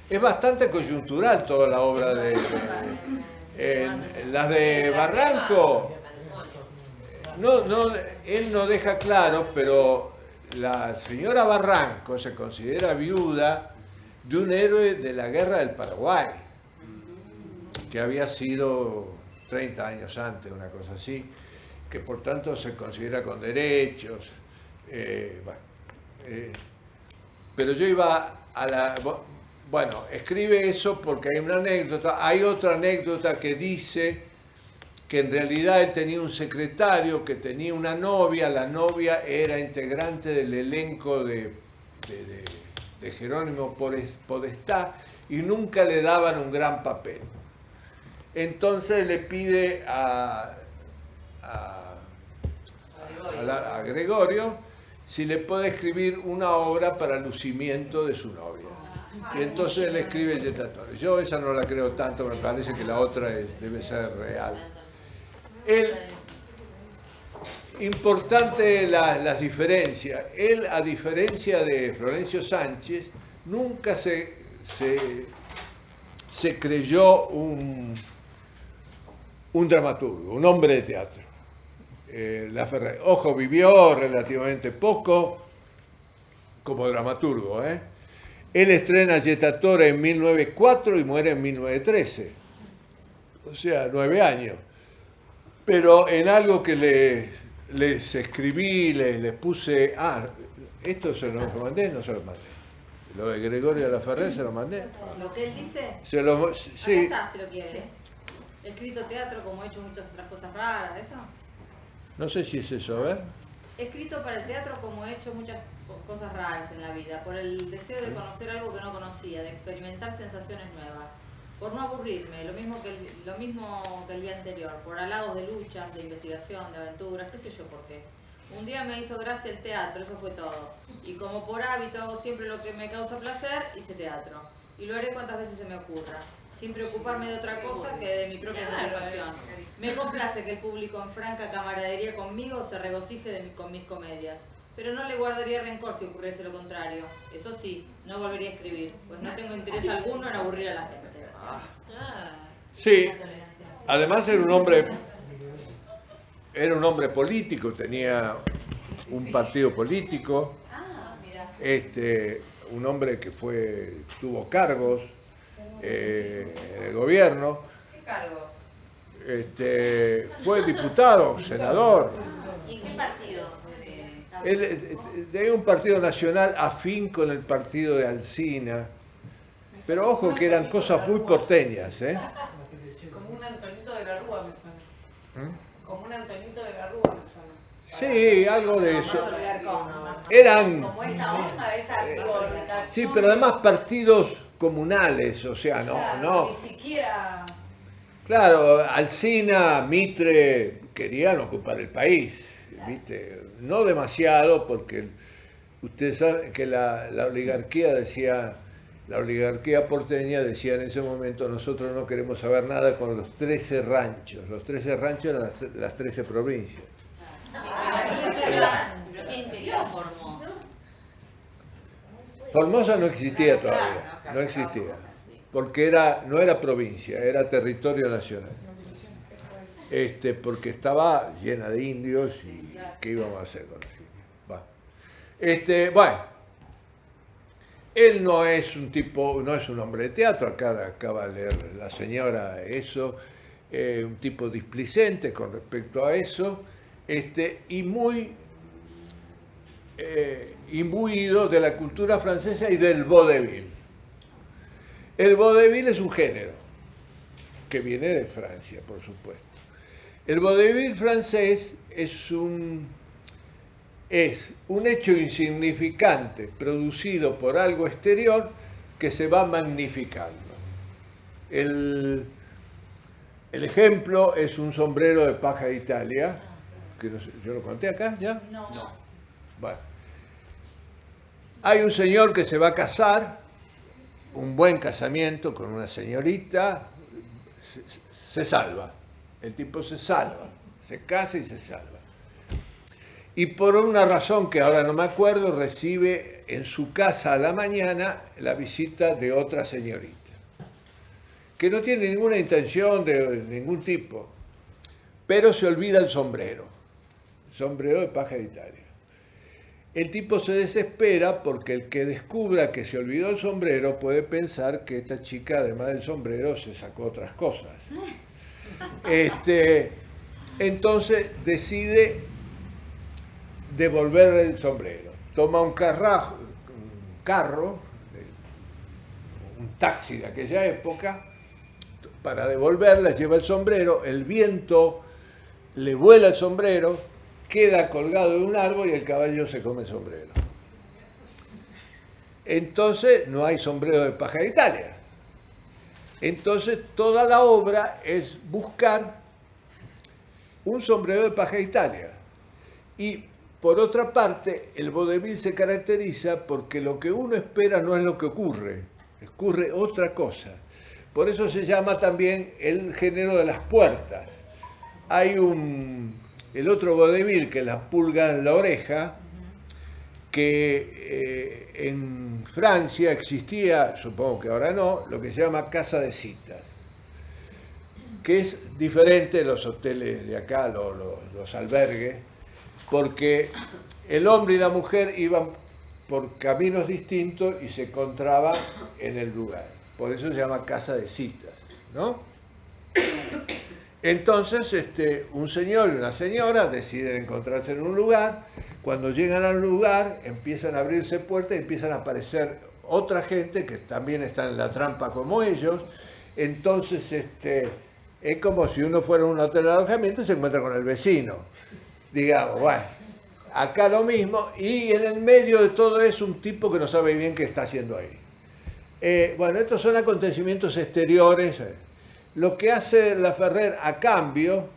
Es bastante coyuntural toda la obra de... las de Barranco... Él no deja claro, pero la señora Barranco se considera viuda de un héroe de la guerra del Paraguay, que había sido 30 años antes, una cosa así, que por tanto se considera con derechos. Pero yo iba a la... Bueno, escribe eso porque hay una anécdota. Hay otra anécdota que dice que en realidad él tenía un secretario, que tenía una novia, la novia era integrante del elenco de Jerónimo Podestá, y nunca le daban un gran papel. Entonces le pide a Gregorio si le puede escribir una obra para el lucimiento de su novia. Y entonces le escribe el Yetatore. Yo esa no la creo tanto, me parece que la otra debe ser real. Importante las diferencias. Él, a diferencia de Florencio Sánchez, nunca se creyó un dramaturgo, un hombre de teatro. Laferrere, ojo, vivió relativamente poco como dramaturgo. Él estrena Yetatore en 1904 y muere en 1913. O sea, 9 años. Pero en algo que les escribí, les puse... ¿esto se lo mandé? No se lo mandé. Lo de Gregorio Laferrere se lo mandé. ¿Lo que él dice? Sí. Acá está, si lo quiere. Escrito teatro, como he hecho muchas otras cosas raras, ¿eso? No sé si es eso, a ver. Escrito para el teatro, como he hecho muchas cosas raras en la vida, por el deseo de conocer algo que no conocía, de experimentar sensaciones nuevas. Por no aburrirme, lo mismo que el día anterior, por halagos de luchas, de investigación, de aventuras, qué sé yo por qué. Un día me hizo gracia el teatro, eso fue todo. Y como por hábito hago siempre lo que me causa placer, hice teatro. Y lo haré cuantas veces se me ocurra, sin preocuparme de otra cosa que de mi propia satisfacción. Me complace que el público en franca camaradería conmigo se regocije con mis comedias. Pero no le guardaría rencor si ocurriese lo contrario. Eso sí, no volvería a escribir, pues no tengo interés alguno en aburrir a la gente. Sí, además era un hombre político, tenía un partido político, un hombre que tuvo cargos en el gobierno. ¿Qué cargos? Fue diputado, senador. ¿Y en qué partido? De un partido nacional afín con el partido de Alsina. Pero ojo que eran cosas muy porteñas, ¿eh? Como un Antonito de la Rúa me suena. Como un Antonito de la Rúa me suena. Sí, algo de eso. Como Eran... esa onda, esa corta. Sí, pero además partidos comunales, o sea, no. Ni siquiera. Claro, Alsina, Mitre querían ocupar el país, ¿viste? No demasiado, porque ustedes saben que la oligarquía porteña decía en ese momento: nosotros no queremos saber nada con los 13 ranchos. Los 13 ranchos eran las 13 provincias. ¿Pero qué interior formó? Formosa no existía todavía, no existía, porque no era provincia, era territorio nacional. Porque estaba llena de indios y ¿qué íbamos a hacer con los indios? Bueno, él no es un hombre de teatro, acaba de leer la señora eso, un tipo displicente con respecto a eso, y muy imbuido de la cultura francesa y del vaudeville. El vaudeville es un género que viene de Francia, por supuesto. El vaudeville francés es un hecho insignificante producido por algo exterior que se va magnificando. El ejemplo es un sombrero de paja de Italia, que no sé, ¿yo lo conté acá ya? No. Bueno. Hay un señor que se va a casar, un buen casamiento con una señorita, se salva. El tipo se salva, se casa y se salva. Y por una razón que ahora no me acuerdo, recibe en su casa a la mañana la visita de otra señorita, que no tiene ninguna intención de ningún tipo, pero se olvida el sombrero de paja de Italia. El tipo se desespera porque el que descubra que se olvidó el sombrero puede pensar que esta chica, además del sombrero, se sacó otras cosas. Entonces decide devolverle el sombrero. Toma un carro, un taxi de aquella época, para devolverla, lleva el sombrero, el viento le vuela el sombrero, queda colgado de un árbol y el caballo se come el sombrero. Entonces no hay sombrero de paja de Italia. Entonces toda la obra es buscar un sombrero de paja de Italia. Y por otra parte, el vaudeville se caracteriza porque lo que uno espera no es lo que ocurre otra cosa. Por eso se llama también el género de las puertas. Hay el otro vaudeville, que es La pulga en la oreja, que en Francia existía, supongo que ahora no, lo que se llama casa de citas, que es diferente de los hoteles de acá, los albergues, porque el hombre y la mujer iban por caminos distintos y se encontraban en el lugar. Por eso se llama casa de citas, ¿no? Entonces, un señor y una señora deciden encontrarse en un lugar. Cuando llegan al lugar, empiezan a abrirse puertas y empiezan a aparecer otra gente que también está en la trampa como ellos. Entonces, es como si uno fuera a un hotel de alojamiento y se encuentra con el vecino. Digamos, bueno, acá lo mismo. Y en el medio de todo eso, un tipo que no sabe bien qué está haciendo ahí. Bueno, estos son acontecimientos exteriores. Lo que hace Laferrer a cambio,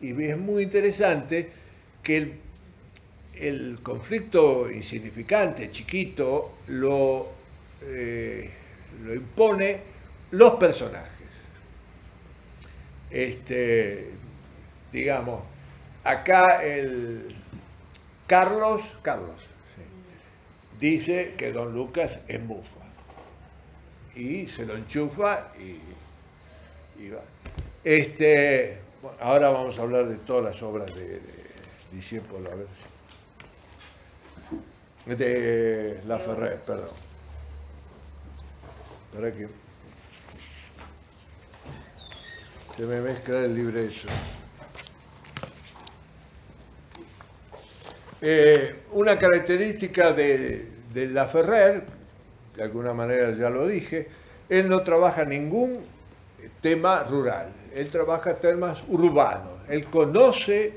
y es muy interesante, que el conflicto insignificante, chiquito, lo impone los personajes. Digamos, acá el Carlos sí, dice que Don Lucas es mufa. Y se lo enchufa y va. Bueno, ahora vamos a hablar de todas las obras de Discépolo, a ver. de Laferrer, perdón. Para que se me mezcla el libreto. Una característica de Laferrer, de alguna manera ya lo dije, él no trabaja ningún tema rural, él trabaja temas urbanos, él conoce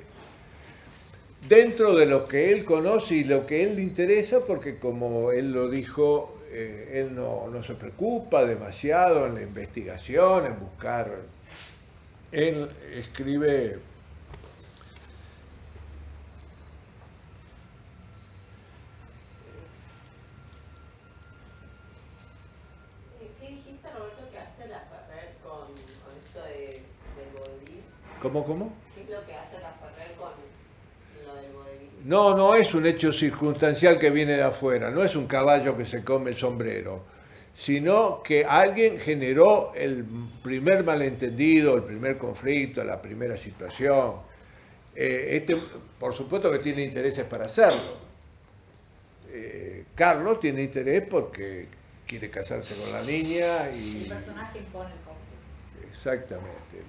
dentro de lo que él conoce y lo que él le interesa, porque como él lo dijo, él no se preocupa demasiado en la investigación, en buscar. Él escribe ¿Qué dijiste, Roberto, que hace Laferrer con esto del vodevil? ¿Cómo? ¿Qué es lo que hace Laferrer con lo del vodevil? No es un hecho circunstancial que viene de afuera, no es un caballo que se come el sombrero, sino que alguien generó el primer malentendido, el primer conflicto, la primera situación. Por supuesto que tiene intereses para hacerlo. Carlos tiene interés porque quiere casarse con la niña y... El personaje impone el conflicto. Exactamente.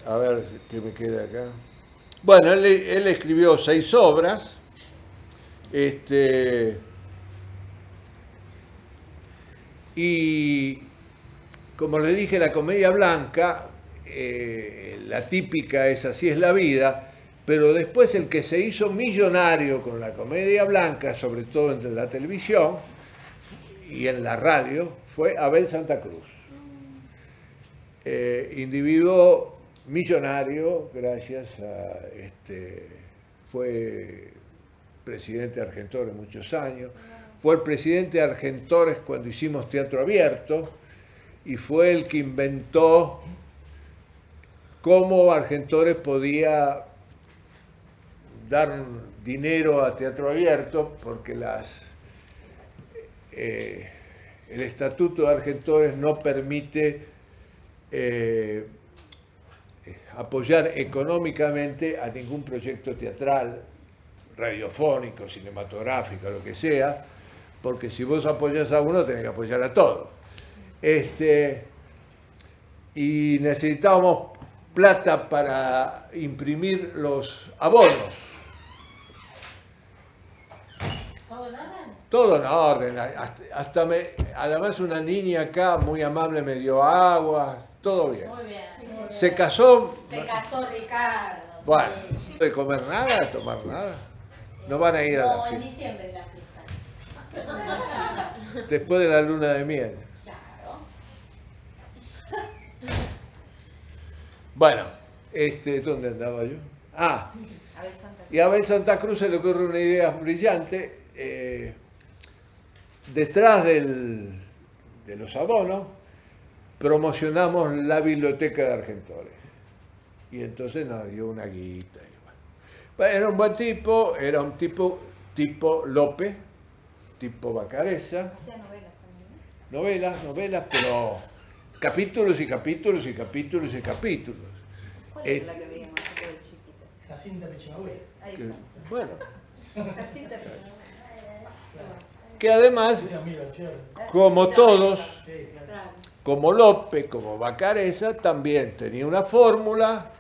A ver qué me queda acá. Bueno, él escribió 6 obras. Y como le dije, la comedia blanca, la típica es Así es la vida, pero después el que se hizo millonario con la comedia blanca, sobre todo en la televisión y en la radio, fue Abel Santa Cruz. Individuo millonario, gracias a fue presidente de Argentores muchos años, fue el presidente de Argentores cuando hicimos teatro abierto y fue el que inventó cómo Argentores podía dar dinero a teatro abierto, porque el estatuto de Argentores no permite apoyar económicamente a ningún proyecto teatral, radiofónico, cinematográfico, lo que sea, porque si vos apoyás a uno tenés que apoyar a todos. Y necesitábamos plata para imprimir los abonos. ¿Todo en orden? Todo en orden, además una niña acá muy amable me dio agua, todo bien. Muy bien. Se casó. Se casó Ricardo. Bueno, Sí. no de comer nada, tomar nada. No van a ir a la No, en fiesta. diciembre la fiesta. Después de la luna de miel. Claro. Bueno, ¿dónde andaba yo? Ah, Abel Santa Cruz. y a Abel Santa Cruz se le ocurre una idea brillante. Detrás de los abonos promocionamos la biblioteca de Argentores. Y entonces nos dio una guita. Bueno, era un buen tipo, era un tipo López, tipo Bacareza. Hacía novelas también, ¿no? Novelas, pero capítulos y capítulos y capítulos y capítulos. ¿Cuál es la que veíamos nosotros de chiquita? Jacinta Pichinagüe. Ahí está. Bueno, Jacinta Pichinagüe. que además, Hacía 1000 versiones. como todos, Sí, claro. Claro. como López, como Bacareza, también tenía una fórmula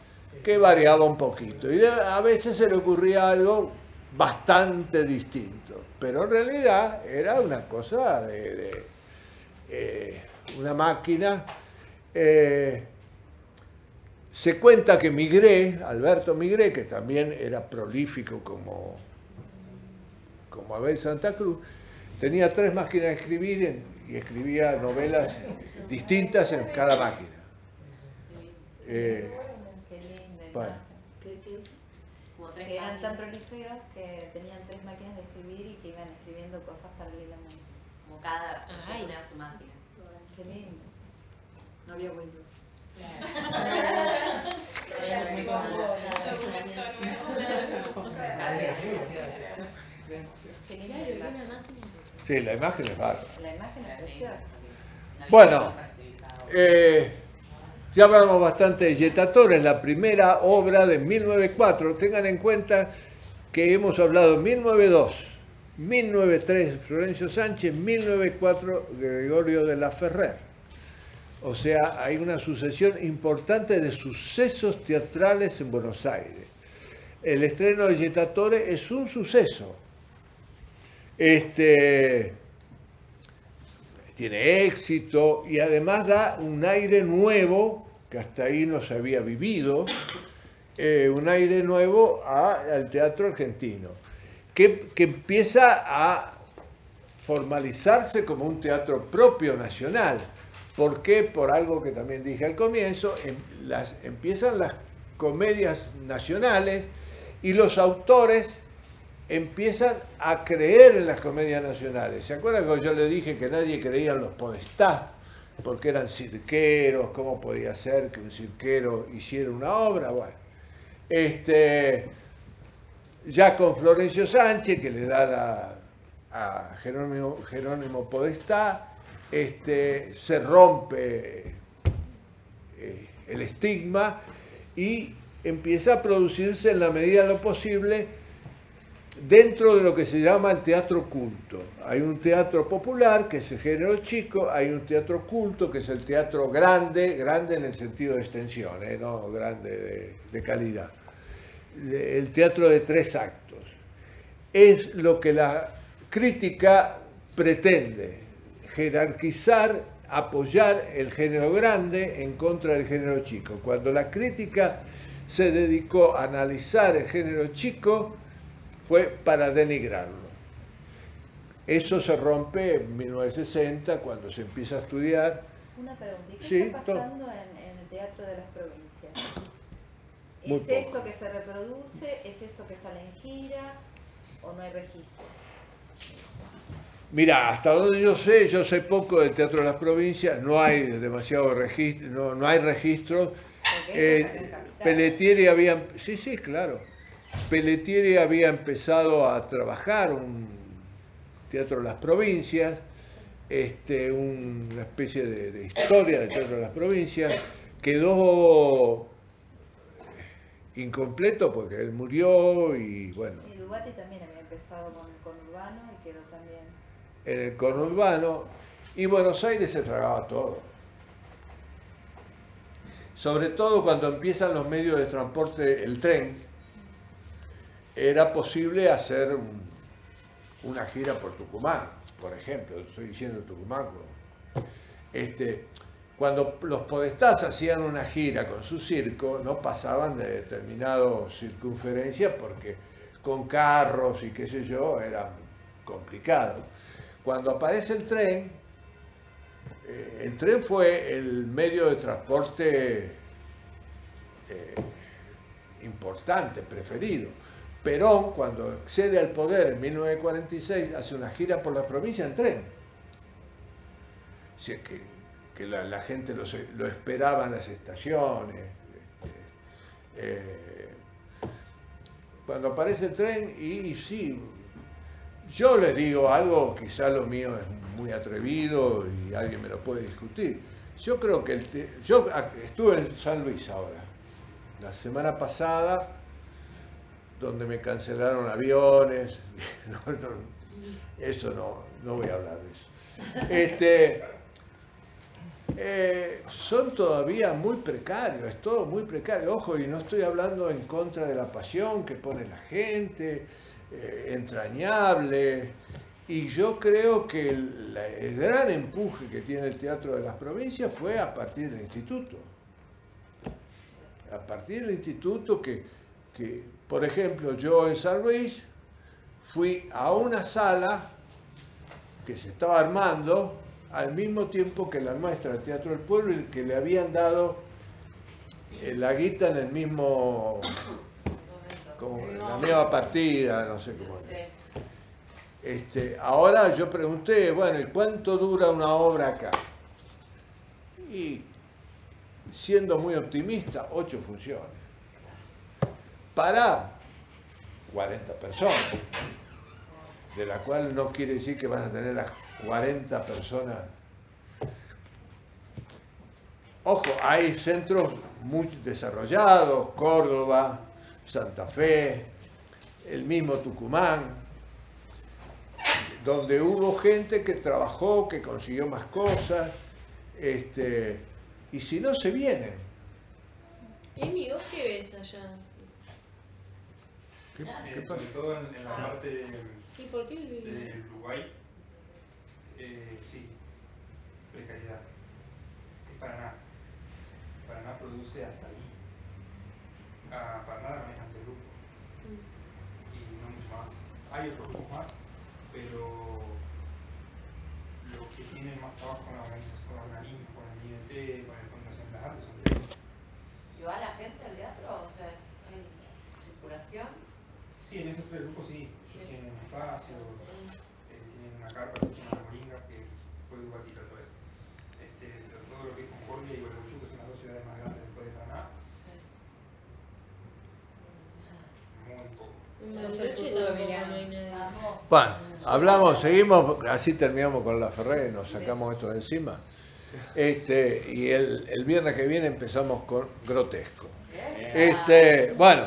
que variaba un poquito. Y a veces se le ocurría algo bastante distinto. Pero en realidad era una cosa de una máquina. Se cuenta que Migré, Alberto Migré, que también era prolífico como Abel Santa Cruz, tenía 3 máquinas de escribir y escribía novelas distintas en cada máquina. Qué linda Bueno. imagen. Como tres Que eran tan máquinas, prolíferos que tenían 3 máquinas de escribir y que iban escribiendo cosas paralelamente. como cada Ay. uno tenía su máquina. Qué lindo. No había Windows. Qué linda la imagen. Sí, la imagen es bárbara. La imagen es preciosa. Bueno, ya hablamos bastante de Jettatore, es la primera obra de 1904. Tengan en cuenta que hemos hablado en 1902, 1903 Florencio Sánchez, 1904 Gregorio de la Ferrer. O sea, hay una sucesión importante de sucesos teatrales en Buenos Aires. El estreno de Jettatore es un suceso. Tiene éxito y además da un aire nuevo, que hasta ahí no se había vivido, un aire nuevo al teatro argentino, que empieza a formalizarse como un teatro propio nacional. ¿Por qué? Por algo que también dije al comienzo, empiezan las comedias nacionales y los autores empiezan a creer en las comedias nacionales. ¿Se acuerdan cuando yo le dije que nadie creía en los Podestá? Porque eran cirqueros, ¿cómo podía ser que un cirquero hiciera una obra? Bueno, ya con Florencio Sánchez, que le da a Jerónimo Podestá, se rompe el estigma y empieza a producirse en la medida de lo posible dentro de lo que se llama el teatro culto. Hay un teatro popular, que es el género chico, hay un teatro culto, que es el teatro grande, grande en el sentido de extensión, no grande de calidad. El teatro de 3 actos. Es lo que la crítica pretende, jerarquizar, apoyar el género grande en contra del género chico. Cuando la crítica se dedicó a analizar el género chico, fue para denigrarlo. Eso se rompe en 1960, cuando se empieza a estudiar. Una pregunta, ¿y qué Sí, está pasando en el teatro de las provincias? Muy ¿Es poco. esto que se reproduce? ¿Es esto que sale en gira? ¿O no hay registro? Mira, hasta donde yo sé poco del teatro de las provincias, no hay demasiado registro, no hay registros. Pelletieri había, sí, claro. Pelletieri había empezado a trabajar un teatro de las provincias, una especie de historia del teatro de las provincias. Quedó incompleto porque él murió y bueno. Sí, Dubati también había empezado con el conurbano y quedó también. En el conurbano, y Buenos Aires se tragaba todo. Sobre todo cuando empiezan los medios de transporte, el tren, era posible hacer una gira por Tucumán, por ejemplo, estoy diciendo Tucumán. Cuando los Podestás hacían una gira con su circo, no pasaban de determinadas circunferencias porque con carros y qué sé yo, era complicado. Cuando aparece el tren fue el medio de transporte importante, preferido. Perón, cuando accede al poder en 1946, hace una gira por la provincia en tren. Si es que la gente lo esperaba en las estaciones. Cuando aparece el tren, y sí, yo les digo algo, quizá lo mío es muy atrevido y alguien me lo puede discutir. Yo creo que yo estuve en San Luis ahora, la semana pasada, donde me cancelaron aviones. Eso no voy a hablar de eso. Son todavía muy precarios, es todo muy precario. Ojo, y no estoy hablando en contra de la pasión que pone la gente, entrañable. Y yo creo que el gran empuje que tiene el teatro de las provincias fue a partir del instituto. A partir del instituto que por ejemplo, yo en San Luis fui a una sala que se estaba armando al mismo tiempo que la maestra del Teatro del Pueblo, y que le habían dado la guita en el mismo, como la misma partida, no sé cómo es. Ahora yo pregunté, bueno, ¿y cuánto dura una obra acá? Y siendo muy optimista, 8 funciones. Para 40 personas, de la cual no quiere decir que vas a tener las 40 personas. Ojo, hay centros muy desarrollados, Córdoba, Santa Fe, el mismo Tucumán, donde hubo gente que trabajó, que consiguió más cosas, y si no, se vienen. Emi, ¿vos qué ves allá? ¿Qué Sobre pasa? todo en la parte ¿Y por qué vivís? del Uruguay, sí, precariedad. Es Paraná. Paraná produce hasta ahí. A Paraná la manejan de grupo. Y no mucho más. Hay otros grupos más, pero los que tienen más trabajo con organismos, con el INT, con el Fondo Nacional de las Artes, son de ellos. ¿Y va la gente al teatro? O sea, ¿hay circulación? Sí, en esos tres grupos sí. Ellos tienen un espacio, tienen una carpa que se llama La Moringa, que fue de Ubatita todo eso. Todo lo que es Concordia y Gualeguaychú, que son las dos ciudades más grandes después de Paraná, muy poco. En Bariloche tampoco no hay nadie. Bueno, hablamos, seguimos, así terminamos con La Ferrer, nos sacamos esto de encima. Y el viernes que viene empezamos con Grotesco. Bueno,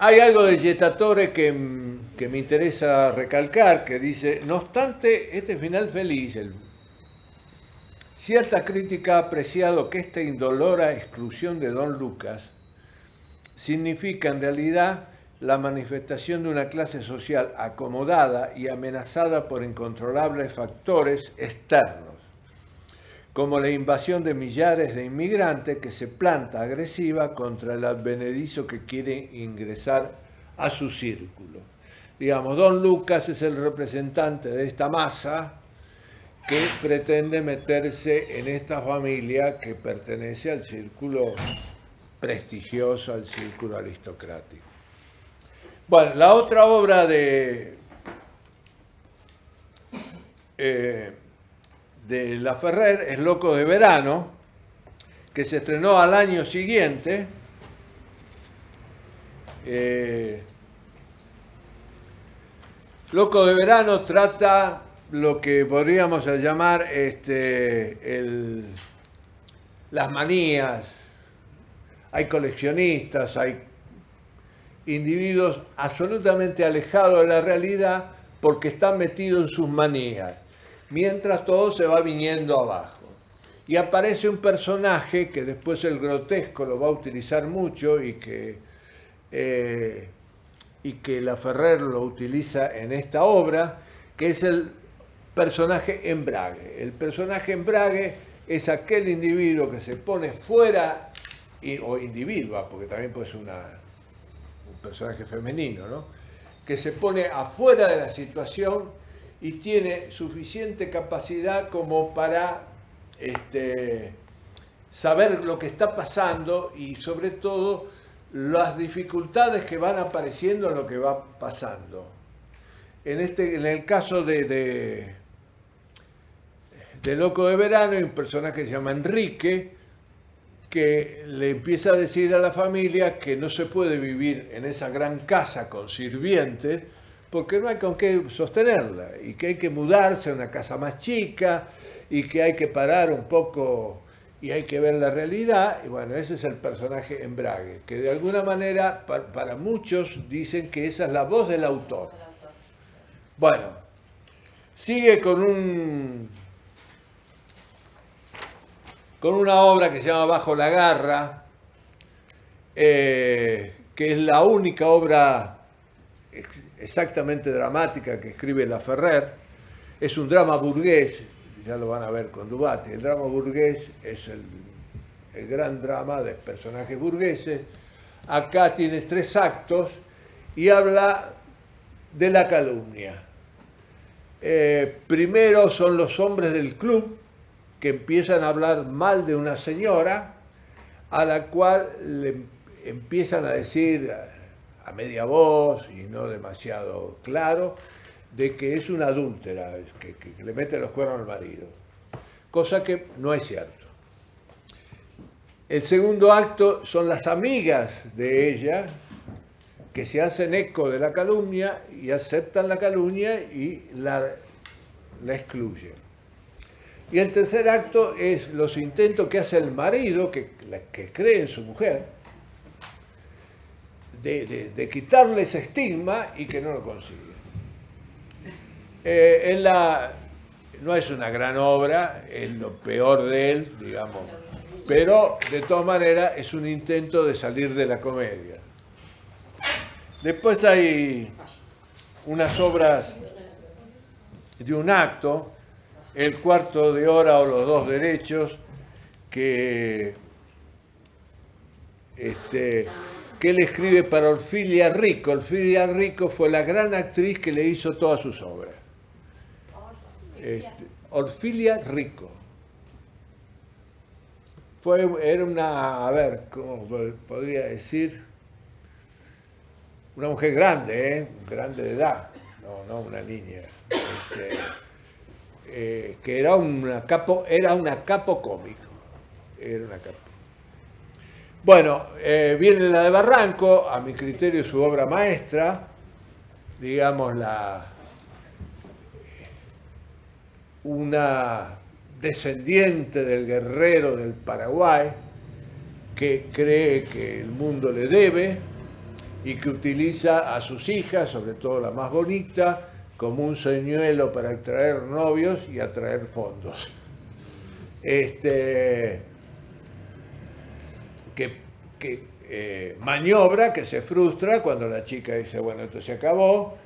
hay algo de Jettatore que me interesa recalcar, que dice, no obstante este final feliz, cierta crítica ha apreciado que esta indolora exclusión de Don Lucas significa en realidad la manifestación de una clase social acomodada y amenazada por incontrolables factores externos, como la invasión de millares de inmigrantes que se planta agresiva contra el advenedizo que quiere ingresar a su círculo. Digamos, Don Lucas es el representante de esta masa que pretende meterse en esta familia que pertenece al círculo prestigioso, al círculo aristocrático. Bueno, la otra obra de La Ferrer es Loco de Verano, que se estrenó al año siguiente. Loco de Verano trata lo que podríamos llamar las manías. Hay coleccionistas, hay individuos absolutamente alejados de la realidad porque están metidos en sus manías, mientras todo se va viniendo abajo. Y aparece un personaje que después el Grotesco lo va a utilizar mucho y que La Ferrer lo utiliza en esta obra, que es el personaje embrague. El personaje embrague es aquel individuo que se pone fuera, o individua, porque también puede ser un personaje femenino, ¿no? Que se pone afuera de la situación y tiene suficiente capacidad como para saber lo que está pasando y sobre todo las dificultades que van apareciendo en lo que va pasando. En el caso de Loco de Verano hay un personaje que se llama Enrique, que le empieza a decir a la familia que no se puede vivir en esa gran casa con sirvientes porque no hay con qué sostenerla y que hay que mudarse a una casa más chica y que hay que parar un poco y hay que ver la realidad. Y bueno, ese es el personaje embrague, que de alguna manera para muchos dicen que esa es la voz del autor. Bueno, sigue con una obra que se llama Bajo la Garra, que es la única obra exactamente dramática que escribe La Ferrer. Es un drama burgués, ya lo van a ver con Dubati. El drama burgués es el gran drama de personajes burgueses. Acá tiene 3 actos y habla de la calumnia. Primero son los hombres del club, que empiezan a hablar mal de una señora a la cual le empiezan a decir a media voz y no demasiado claro de que es una adúltera, que le mete los cuernos al marido, cosa que no es cierto. El segundo acto son las amigas de ella que se hacen eco de la calumnia y aceptan la calumnia y la excluyen. Y el tercer acto es los intentos que hace el marido, que cree en su mujer, de quitarle ese estigma y que no lo consigue. no es una gran obra, es lo peor de él, digamos, pero de todas maneras es un intento de salir de la comedia. Después hay unas obras de un acto, El cuarto de hora o Los dos derechos, que él escribe para Orfilia Rico. Orfilia Rico fue la gran actriz que le hizo todas sus obras. Orfilia Rico. Era una, a ver, ¿cómo podría decir? Una mujer grande, grande de edad, no una niña. Que era una capo cómico. Era una capo. Bueno, viene la de Barranco, a mi criterio su obra maestra, digamos una descendiente del guerrero del Paraguay que cree que el mundo le debe y que utiliza a sus hijas, sobre todo la más bonita, como un señuelo para atraer novios y atraer fondos. Maniobra que se frustra cuando la chica dice, bueno, esto se acabó,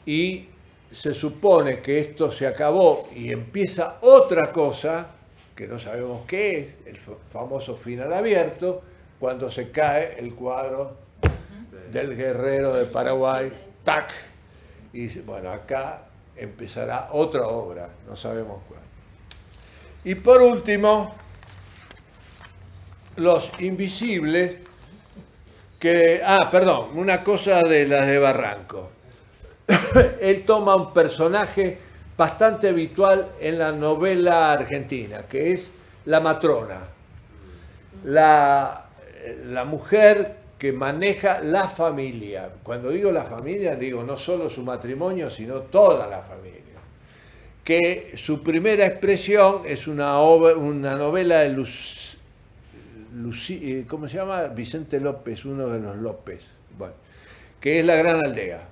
y se supone que esto se acabó y empieza otra cosa, que no sabemos qué es, el famoso final abierto, cuando se cae el cuadro del guerrero de Paraguay, ¡tac! Y dice, bueno, acá empezará otra obra, no sabemos cuál. Y por último, Los Invisibles, una cosa de las de Barranco. Él toma un personaje bastante habitual en la novela argentina, que es la matrona, la mujer que maneja la familia. Cuando digo la familia, digo no solo su matrimonio, sino toda la familia. Que su primera expresión es una novela de ¿cómo se llama? Vicente López, uno de los López, bueno, que es La Gran Aldea.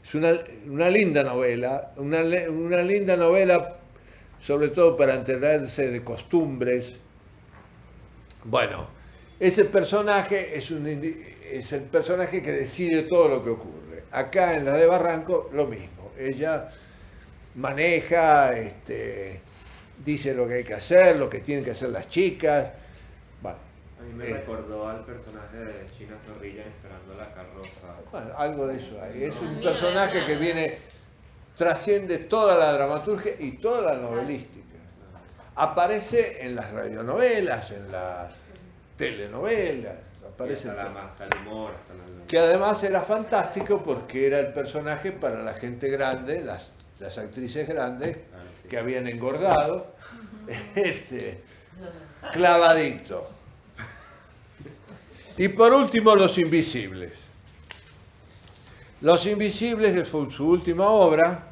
Es una linda novela, una linda novela, sobre todo para enterarse de costumbres. Bueno, ese personaje es el personaje que decide todo lo que ocurre. Acá en la de Barranco, lo mismo. Ella maneja, dice lo que hay que hacer, lo que tienen que hacer las chicas. Bueno, a mí me recordó al personaje de China Zorrilla Esperando la carroza. Bueno, algo de eso hay. Es un personaje que trasciende toda la dramaturgia y toda la novelística. Aparece en las radionovelas, en las telenovelas, aparece hasta el humor, que además era fantástico porque era el personaje para la gente grande, las actrices grandes, que habían engordado, clavadito. Y por último, Los Invisibles. Los Invisibles, que fue su última obra,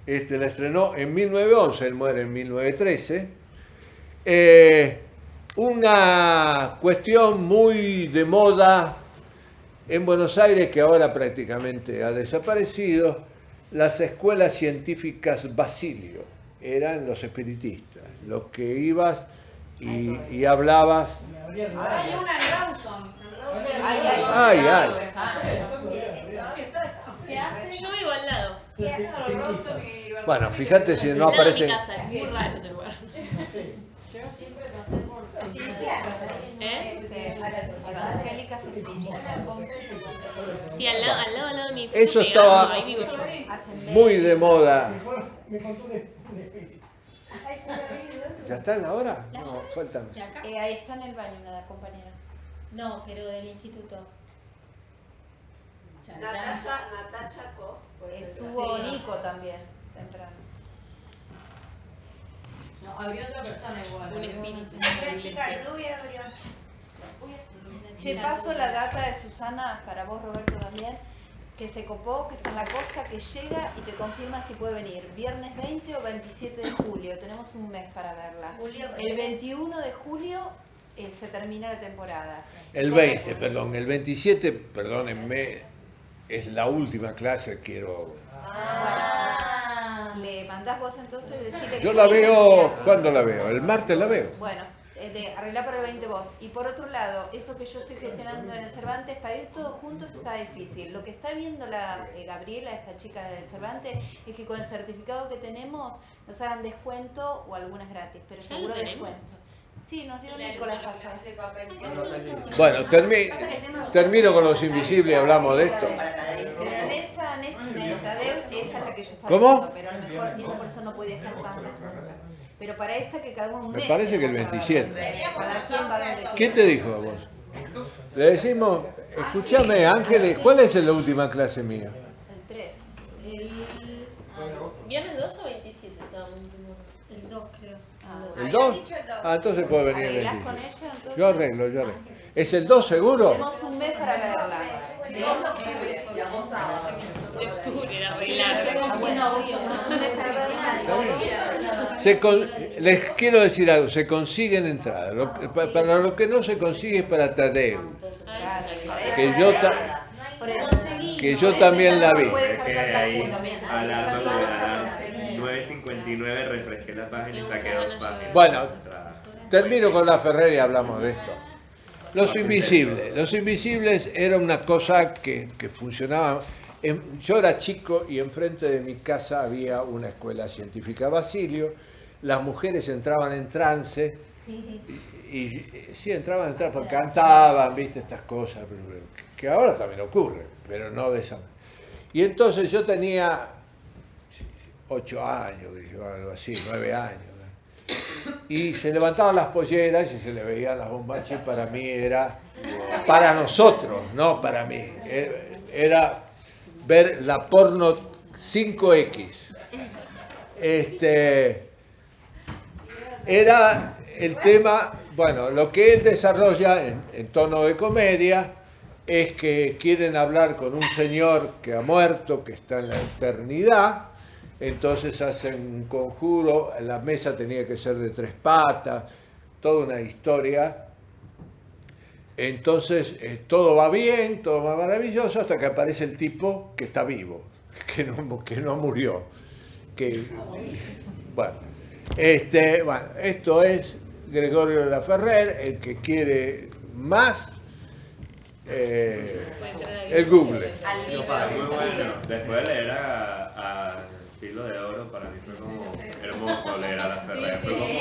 la estrenó en 1911, él muere en 1913. Una cuestión muy de moda en Buenos Aires, que ahora prácticamente ha desaparecido, las escuelas científicas Basilio, eran los espiritistas, los que ibas y hablabas. Hay una en Rawson. Ay. ¿Qué hace? Yo vivo al lado. Bueno, fíjate si no aparece. Mi casa, es muy raro ese lugar. Yo siempre pasé por... Evangélicas Sí, al lado de mi Eso pegado, estaba ahí vivo yo. muy de moda. Me contó un espíritu. ¿Ya están ahora? No, faltan. Ahí está en el baño una compañera. No, pero del instituto. Natacha Cos. Estuvo Nico también, temprano. No, había otra persona igual. Un espíritu. Una chica rubia, Che, paso la data de Susana para vos, Roberto, también, que se copó, que está en la costa, que llega y te confirma si puede venir. Viernes 20 o 27 de julio, tenemos un mes para verla. El 21 de julio se termina la temporada. El 27, perdónenme, es la última clase, quiero Bueno, le mandás vos entonces decirle Yo que la veo, ¿cuándo la veo? El martes la veo. Bueno, de arreglar para el 20 vos. Y por otro lado, eso que yo estoy gestionando en el Cervantes, para ir todos juntos está difícil. Lo que está viendo la Gabriela, esta chica del Cervantes, es que con el certificado que tenemos nos hagan descuento o algunas gratis, pero ¿Ya seguro lo tenemos? descuento. Sí, nos dio Nicolás pasado. Bueno, termino con los invisibles y hablamos de esto. Pero en esa Tadeo, esa es la que yo estaba ¿Cómo? viendo, pero a lo mejor esa por eso no puede dejar tanto. Pero para esa que cada uno un mes. Me parece que el tenemos 27. Cada quien va donde ¿Quién te dijo a vos? Le decimos, escúchame Ángeles, ¿cuál es la última clase mía? El 3. ¿Viernes 2 o 27 estábamos diciendo? El 2 creo. ¿El 2? Ah, entonces puede venir el ¿Arreglás con 27. ella entonces? Yo arreglo. ¿Es el 2 seguro? Tenemos un mes para verla. De octubre, de arreglar. Ah, bueno, tenemos un mes para verla. Les quiero decir algo, se consiguen entradas. Para lo que no se consigue es para Tadeo, que yo también la vi. Es que ahí hablando con las 9:59 refresqué la página y saqué 2 páginas. Bueno, termino con la Ferrer y hablamos de esto. Los invisibles era una cosa que funcionaba. Yo era chico y enfrente de mi casa había una escuela científica Basilio. Las mujeres entraban en trance y sí, entraban en trance, porque cantaban, viste, estas cosas, que ahora también ocurre, pero no de esa manera. Y entonces yo tenía 8 años, algo así, 9 años. Y se levantaban las polleras y se le veían las bombachas, y para mí era, para nosotros, no para mí, era ver la porno 5X. Era el tema, bueno, lo que él desarrolla en tono de comedia es que quieren hablar con un señor que ha muerto, que está en la eternidad. Entonces hacen un conjuro, la mesa tenía que ser de 3 patas, toda una historia. Entonces todo va bien, todo va maravilloso, hasta que aparece el tipo que está vivo, que no murió. Bueno, esto es Gregorio de la Ferrer. El que quiere más, el Google. Muy bueno. Después de leer a Siglo de Oro, para mí fue como hermoso leer a la Ferrer. Fue como